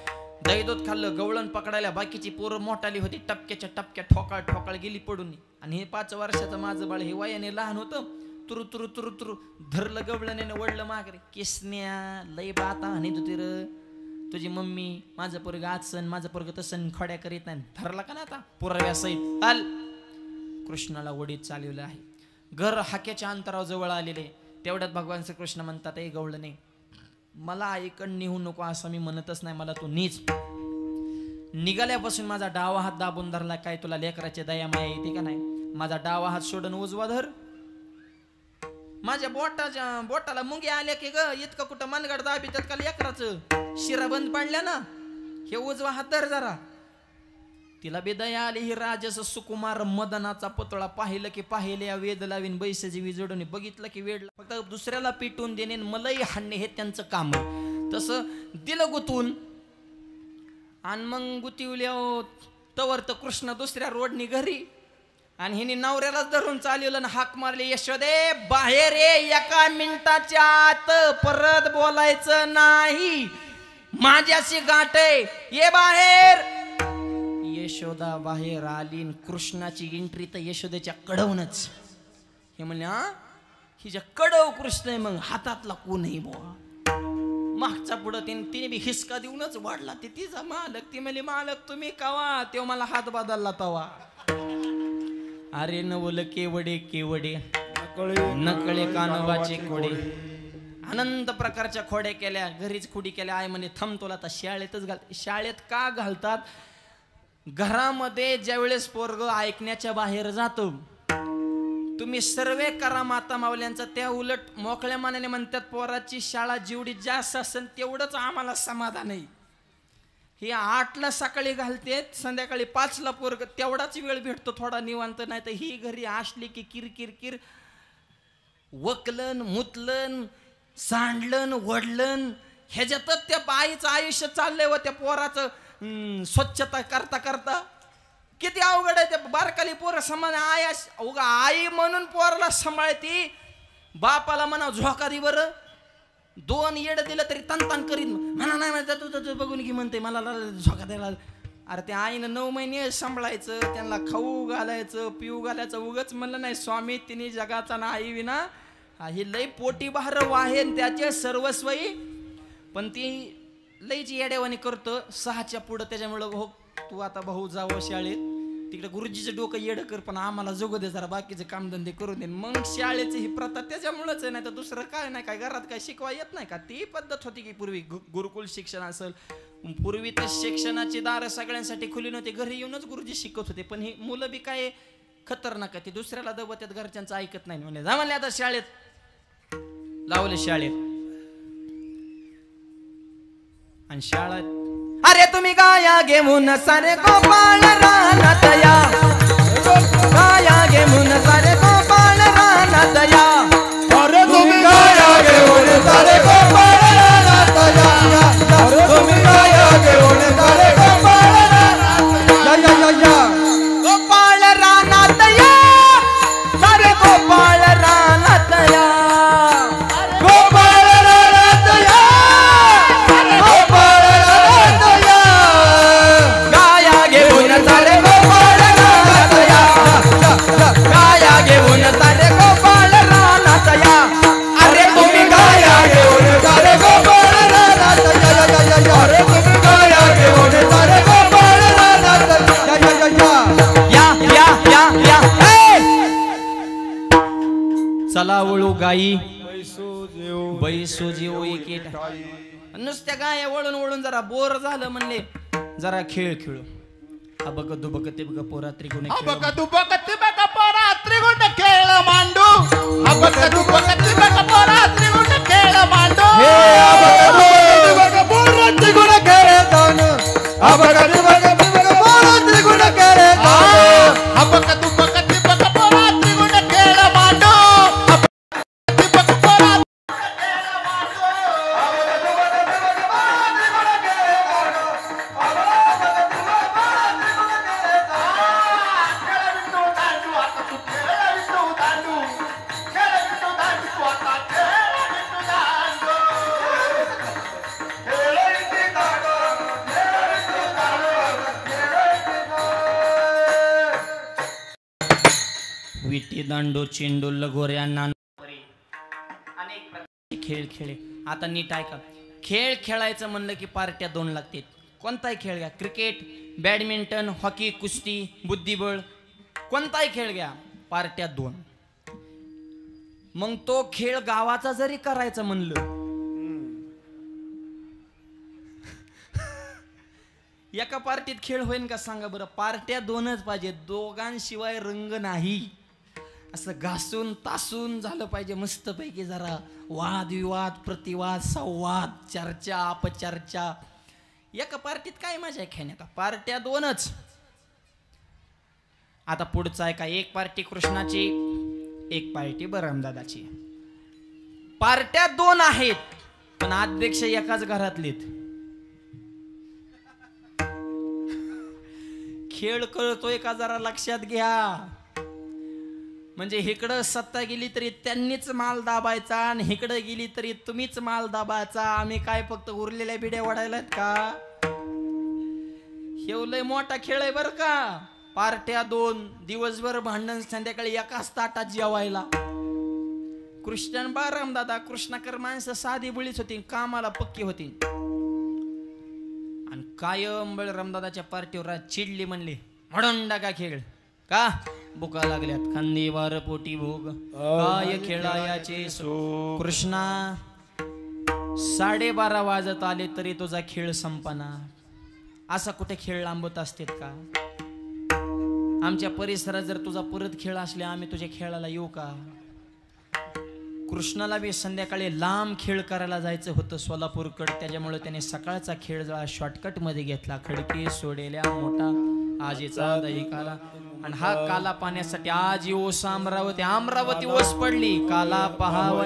दही दूध खाल्लं, गवळण पकडायला. बाकीची पोरं मोठाली होती, टपक्याच्या टपक्या ठोकाळ ठोकाळ गेली पडून. आणि हे 5 वर्षाचं माझं बाळ हे वयाने लहान होतं. तुरु तुरु तुरु तुरु धरलं गवळणीने, वडलं मागरे. किसन्या लय बाता आणि तू तिर तुझी मम्मी माझं पोरग आज सण माझं पोरग तसं खोड्या करीत नाही ठरला का ना आता पुराव्यासहित चाल. कृष्णाला वडीत चालवलं आहे. घर हाक्याच्या अंतरावर जवळ आलेले तेवढ्यात भगवान श्रीकृष्ण म्हणतात ए गवळण नाही मला आईकड निघू नको असं मी म्हणतच नाही मला तू नीच. निघाल्यापासून माझा डावा हात दाबून धरला काय तुला लेकराची दया माया येते का नाही. माझा डावा हात सोडून उजवा धर. माझ्या बोटाला मुंग्या आल्या की ग इतकं कुठं मनगड दाबीतात का लेकराचं शिरा बंद पाडल्या ना. हे उजवा हात धर जरा. तिला बेदया आली. ही राजस सुकुमार मदनाचा पुतळा पाहिलं की पाहिले वेद लावीन बैसजीवी जोडून बघितलं की वेड फक्त दुसऱ्याला पिटून देणे मलाही हाणणे हे त्यांचं काम. तसं दिलं गुतून आणि मग गुतिवल्या तवर तर कृष्ण दुसऱ्या रोडनी घरी आणि हिने नवऱ्यालाच धरून चालवलं ना हाक मारली यशोदे बाहेर ये एका मिनिटाच्या आत परत बोलायचं नाही माझ्याशी गाठ आहे ये बाहेर. यशोदा बाहेर आली कृष्णाची एंट्री तर यशोदेच्या कडवनच. हे म्हणले हा हिच्या कडव कृष्ण आहे मग हातातला कोणही बोवा. मागचा पुढं तिने बी हिसका देऊनच वाढला. ते तिचा मालक ती म्हणली मालक तुम्ही कावा तेव्हा मला हात बदलला तवा. अरे नवल केवडे केवडे नकळे कानवाचे कोडे. अनंत प्रकारच्या खोड्या केल्या घरीच खुडी केल्या. आई म्हणे थंब तुला आता शाळेतच घाल. शाळेत का घालतात घरामध्ये ज्यावेळेस पोरग ऐकण्याच्या बाहेर जातो तुम्ही सर्वे करा माता मावल्यांचा त्या उलट मोकळ्या मानाने म्हणतात पोराची शाळा जेवढी जास्त असेल तेवढंच आम्हाला समाधान आहे. हे 8ला सकाळी घालते संध्याकाळी 5ला पोरग तेवढाच वेळ भेटतो थोडा निवांत. नाही तर ही घरी असली की किर किर किर वकलन मुतलन सांडलन वडलन ह्याच्यातच त्या आईचं आयुष्य चाललंय व त्या पोराचं स्वच्छता करता करता किती अवघड आहे. ते बारकाली पोरं समान आया उगा आई म्हणून पोराला सांभाळती. बापाला म्हणा झोका दे बरं 2 येड दिलं तरी तन करीत म्हणा नाही म्हणतात तू बघून की म्हणते मला झोका द्यायला. अरे त्या आईनं 9 महिने सांभाळायचं त्यांना खाऊ घालायचं पिऊ घालायचं. उगच म्हणलं नाही स्वामी तिने जगाचा ना आई विना ही लई पोटी बाहेर वाहेन त्याचे सर्वस्वई. पण ती लईची येड्यावानी करतो 6च्या पुढं. त्याच्यामुळं हो तू आता भाऊ जावं शाळेत तिकडे गुरुजीचं डोकं येडं कर पण आम्हाला जगू दे जरा बाकीचे कामधंदे करून दे. मग शाळेची ही प्रथा त्याच्यामुळंच आहे. नाही तर दुसरं काय नाही काय घरात काय शिकवा येत नाही का. ती पद्धत होती की पूर्वी गुरुकुल शिक्षण असेल. पूर्वी तर शिक्षणाची दारं सगळ्यांसाठी खुली नव्हती. घरी येऊनच गुरुजी शिकवत होते. पण ही मुलं बी काय खतरनाक आहे. ती दुसऱ्याला दबत्यात घरच्यांचं ऐकत नाही. म्हणजे जा म्हणले आता शाळेत लावले शाळेत आणि शाळेत अरे तुम्ही गाया घेऊन सारे गोपाळ रानात या. गाया घेऊन सारे गोपाळ रानात या. अरे तुम्ही गाया घेऊन सारे गोपाळ रानात या. अरे तुम्ही गाया घेऊन सारे गोपाळ रानात या. गोपाळ रानात या सारे गोपाळ रानात या. गोपाळ रानात या. गोपाळ रानात या. गाया घेऊन सारे गोपाळ रानात या. गाया घेऊन सारे गोपाळ रानात या. अरे तुम्ही गाया घेऊन सारे गोपाळ रानात या. अरे तुम्ही गाया घेऊन सारे गोपाळ रानात या. चला वळू गाई बैसो जीव एकेट. नुसत्या गाया वळून वळून जरा बोर झालं म्हणले जरा खेळ खेळू. हा बघ दुबक ते बघ पोरा त्रिगुण बघ तू बघ ते बघ पोरा त्रिगुण खेळ मांडू. हा बघ तू बघ ते बघ पोरा त्रिगुण खेळ मांडू. हे बघ पोरा त्रिगुण खेळ तानू. हा बघ तू बघ पोरा त्रिगुण खेळ तानू. हा बघ तू बघ ते बघ पोरा त्रिगुण खेळ मांडू. विटी दांडू चेंडू लगोऱ्या नानोरे अनेक प्रकारचे खेळ खेळे. आता नीट ऐका खेळ खेळायचं म्हणलं की पार्ट्या 2 लागतात. कोणताही खेळ घ्या, क्रिकेट, बॅडमिंटन, हॉकी, कुस्ती, बुद्धिबळ, कोणताही खेळ घ्या, पार्ट्या 2. मग तो खेळ गावाचा जरी करायचं म्हणलं, एका पार्टीत खेळ होईन का सांगा बरं? पार्ट्या 2च पाहिजे, दोघांशिवाय रंग नाही. असं घासून तासून झालं पाहिजे मस्तपैकी, जरा वादविवाद, प्रतिवाद, संवाद, चर्चा, अपचर्चा. एका पार्टीत काय मजा आहे खेळण्यात? पार्ट्या 2च. आता पुढचा आहे का, एक पार्टी कृष्णाची, एक पार्टी बरमदादाची. पार्ट्या 2 आहेत पण अध्यक्ष एकाच घरातलेत. खेळ कळतोय का जरा लक्षात घ्या. म्हणजे इकडं सत्ता गेली तरी त्यांनीच माल दाबायचा आणि इकडं गेली तरी तुम्हीच माल दाबायचा. आम्ही काय फक्त उरलेल्या बिड्या वडायलात का? हे लय मोठा खेळ आहे बर का. पार्ट्या 2, दिवसभर भांडण, संध्याकाळी एकाच ताटात जेवायला. कृष्ण बारामदादा कृष्णाकर माणसं साधी बुळीच होती, कामाला पक्की होती. आणि कायम बळरामदादाच्या पार्टीवर चिडली, म्हणली म्हणून टाका खेळ का? बुका लागल्यात खांदी वार पोटी भोग, काय खेळायाचे सो. कृष्णा 12:30 वाजत आले तरी तुझा खेळ संपना. असा कुठे खेळ लांबत असतेत का? आमच्या परिसरात जर तुझा परत खेळ असले, आम्ही तुझ्या खेळाला येऊ का? कृष्णाला बी संध्याकाळी लांब खेळ करायला जायचं होतं सोलापूरकडे, त्याच्यामुळे त्याने सकाळचा खेळ जरा शॉर्टकट मध्ये घेतला. खडकी सोडेल्या मोठा आजीचा दही काला. आणि हा काला पाण्यासाठी आज ओस अमरावती ओस पडली. काला पहाव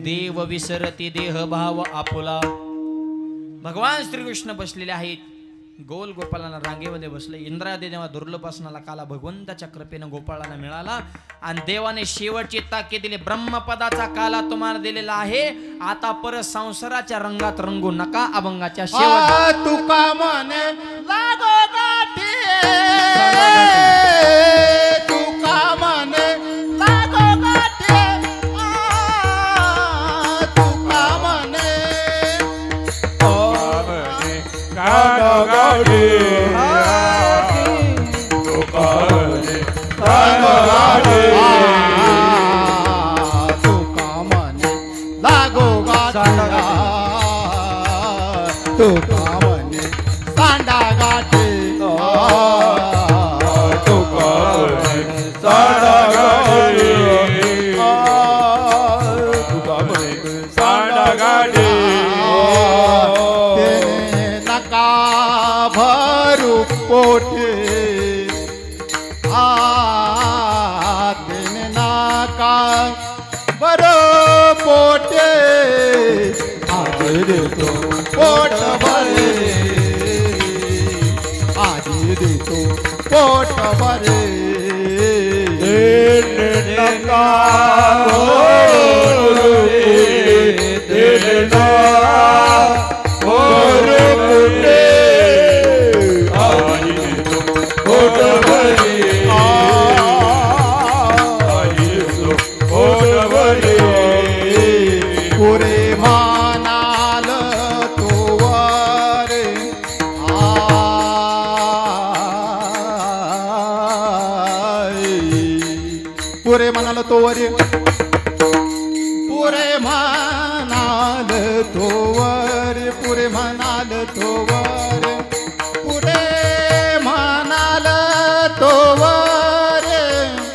देव विसरती देह भाव आपुला. भगवान श्रीकृष्ण बसलेले आहेत, गोल गोपाळाला रांगेमध्ये बसले. इंद्रादी देवा दुर्लभासनाला काला भगवंताच्या कृपेनं गोपाळाला मिळाला आणि देवाने शेवटची ताकीद दिली. ब्रह्मपदाचा काला तुम्हाला दिलेला आहे, आता परत संसाराच्या रंगात रंगू नका. अभंगाच्या शेवट तुका म्हणे लागो गाठी, तुका म्हणे लागो गाठी, तुका म्हणे कानो गाडी, तुका म्हणे कानो गाडी, तुका म्हणे लागो गाठी, तुका म्हणे सांडा गाठी, तुका म्हणे साडा गाडी, तुका म्हणे साडा गाडी. नका भरू पोटे, तेने नका भरू पोटे, आधी देतो पोट भरे, आधी देतो पोट भरे. नका भरू देना और पुटे, आई तो पोट भरे, आई तो पोट भरे. पुरे म्हणाल तोवर पुरे म्हणाल तोवर, पुरे म्हणाल तोवर, पुरे म्हणाल तोवर, पुरे म्हणाल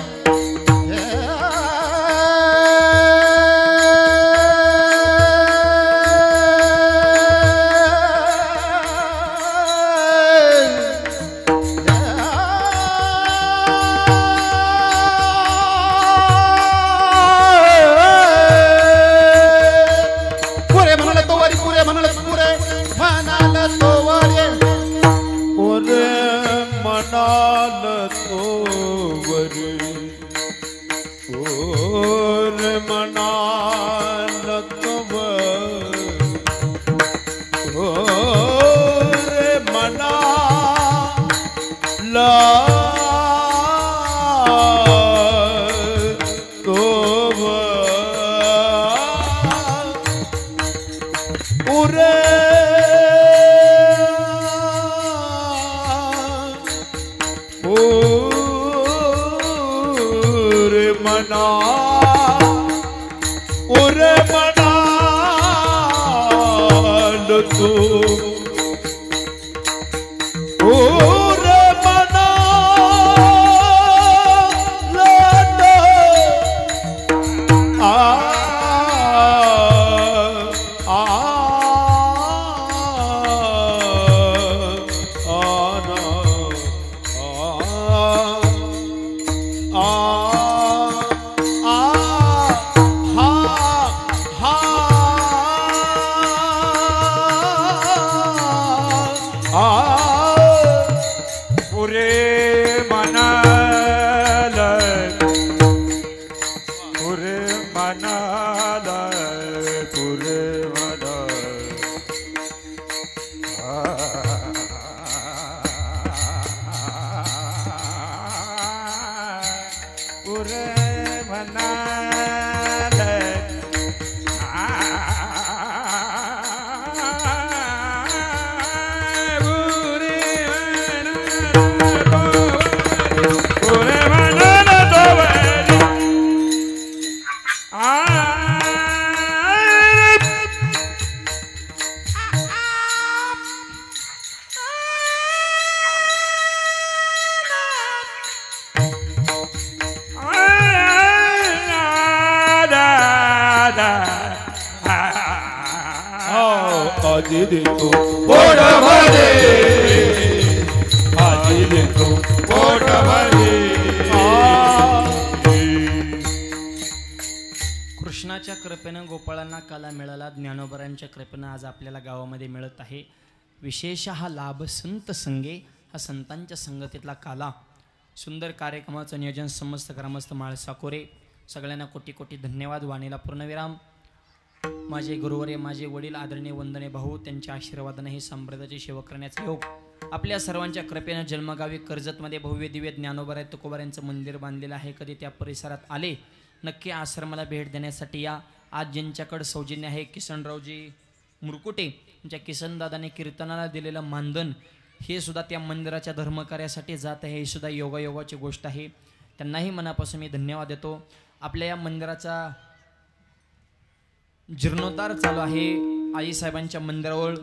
तोवर. पुरे पुरे मना पुरे मना तू पुरे मना आजी देतो पोट भरे आजी देतो पोट भरे कृष्णाच्या कृपेनं गोपाळांना काला मिळाला, ज्ञानोबरांच्या कृपेनं आज आपल्याला गावामध्ये मिळत आहे. विशेष हा लाभ संत संगे, हा संतांच्या संगतीतला काला. सुंदर कार्यक्रमाचं नियोजन समस्त ग्रामस्थ माळसाकोरे, सगळ्यांना कोटी कोटी धन्यवाद. वाणीला पूर्णविराम. माझे गुरुवर्य, माझे वडील, आदरणीय वंदनीय भाऊ, त्यांच्या आशीर्वादाने ही संप्रदायाची सेवा करण्याचा योग आपल्या सर्वांच्या कृपेनं जन्मगावी कर्जतमध्ये भव्य दिव्य ज्ञानोबराय तुकोबारायांचं मंदिर बांधलेलं आहे. कधी त्या परिसरात आले नक्की आश्रमाला भेट देण्यासाठी या. आज ज्यांच्याकडे सौजन्य आहे किसनरावजी मुरकुटे यांच्या किसनदादाने कीर्तनाला दिलेलं मानधन हे सुद्धा त्या मंदिराच्या धर्मकार्यासाठी जात आहे. ही सुद्धा योगायोगाची गोष्ट आहे. त्यांनाही मनापासून मी धन्यवाद देतो. आपल्या या मंदिराचा जीर्णोद्धार चालू आहे. आईसाहेबांच्या मंदिरावर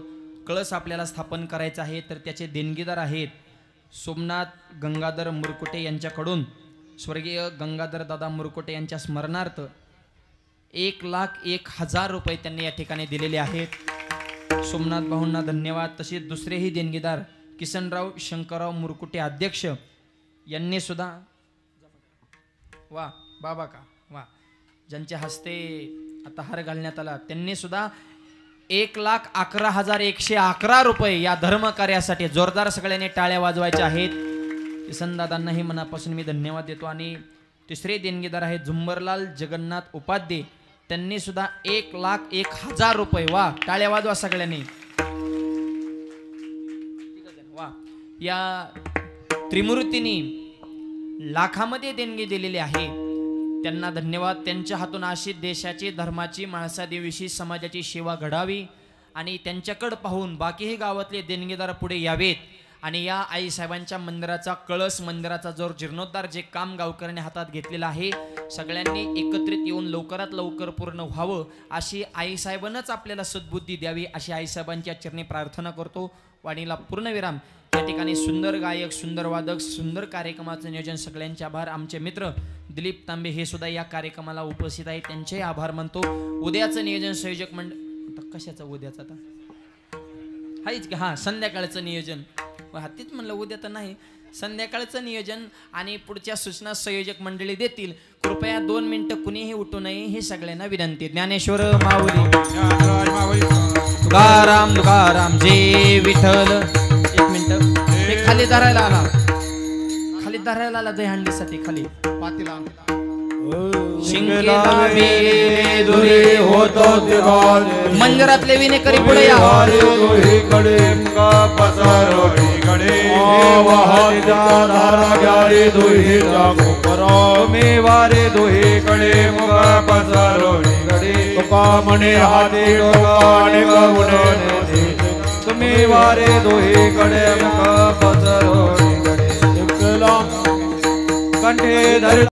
कळस आपल्याला स्थापन करायचा आहे, तर त्याचे देणगीदार आहेत सोमनाथ गंगाधर मुरकुटे यांच्याकडून. स्वर्गीय गंगाधर दादा मुरकुटे यांच्या स्मरणार्थ 1,01,000 रुपये त्यांनी या ठिकाणी दिलेले आहेत. सोमनाथ भाऊंना धन्यवाद. तसेच दुसरेही देणगीदार किसनराव शंकरराव मुरकुटे अध्यक्ष यांनी सुद्धा, वा बाबा का वा, ज्यांच्या हस्ते आता हार घालण्यात आला, त्यांनी सुद्धा 1,11,111 रुपये या धर्मकार्यासाठी जोरदार सगळ्यांनी टाळ्या वाजवायच्या आहेत. किसनदादांनाही मनापासून मी धन्यवाद देतो. आणि तिसरे देणगीदार आहेत झुंबरलाल जगन्नाथ उपाध्ये, त्यांनी सुद्धा 1,01,000 रुपये. वा, टाळ्या वाजवा सगळ्यांनी. वा, या त्रिमूर्तींनी लाखामध्ये देणगी दिलेली आहे. त्यांना धन्यवाद. त्यांच्या हातून अशी देशाची, धर्माची, माणसादेविषयी समाजाची सेवा घडावी आणि त्यांच्याकडे पाहून बाकीही गावातले देणगीदार पुढे यावेत. आणि या आईसाहेबांच्या मंदिराचा कळस, मंदिराचा जो जीर्णोद्धार जे काम गावकऱ्यांनी हातात घेतलेलं आहे, सगळ्यांनी एकत्रित येऊन लवकरात लवकर पूर्ण व्हावं अशी आईसाहेबांनाच आपल्याला सद्बुद्धी द्यावी अशी आईसाहेबांच्या चरणी प्रार्थना करतो. वाणीला पूर्णविराम. या ठिकाणी सुंदर गायक, सुंदर वादक, सुंदर कार्यक्रमाचं नियोजन, सगळ्यांचे आभार. आमचे मित्र दिलीप तांबे हे सुद्धा या कार्यक्रमाला उपस्थित आहेत, त्यांचे आभार मानतो. उद्याचं नियोजन संयोजक मंडळ, कशाचं उद्याचं आता हाच की, हां संध्याकाळचं नियोजन, हातीच म्हणलं उद्या तर नाही, संध्याकाळचं नियोजन आणि पुढच्या सूचना संयोजक मंडळी देतील. कृपया 2 मिनिटं कुणीही उठू नये हे सगळ्यांना विनंती. ज्ञानेश्वर माऊली तुकाराम तुकाराम जय विठ्ठल. 1 मिनिट, हे खाली धरायला आला, खाली धरायला आला दहीहंडीसाठी खाली पातीला मंदिरातले विनेकरी पुढे या. वारे दोही कडे मुगा पसारो गडे तुका म्हणे हाती डोकाने गवणे तुम्ही वारे दोहीकडे मुख पसरवणीकडे एकला कंठे धर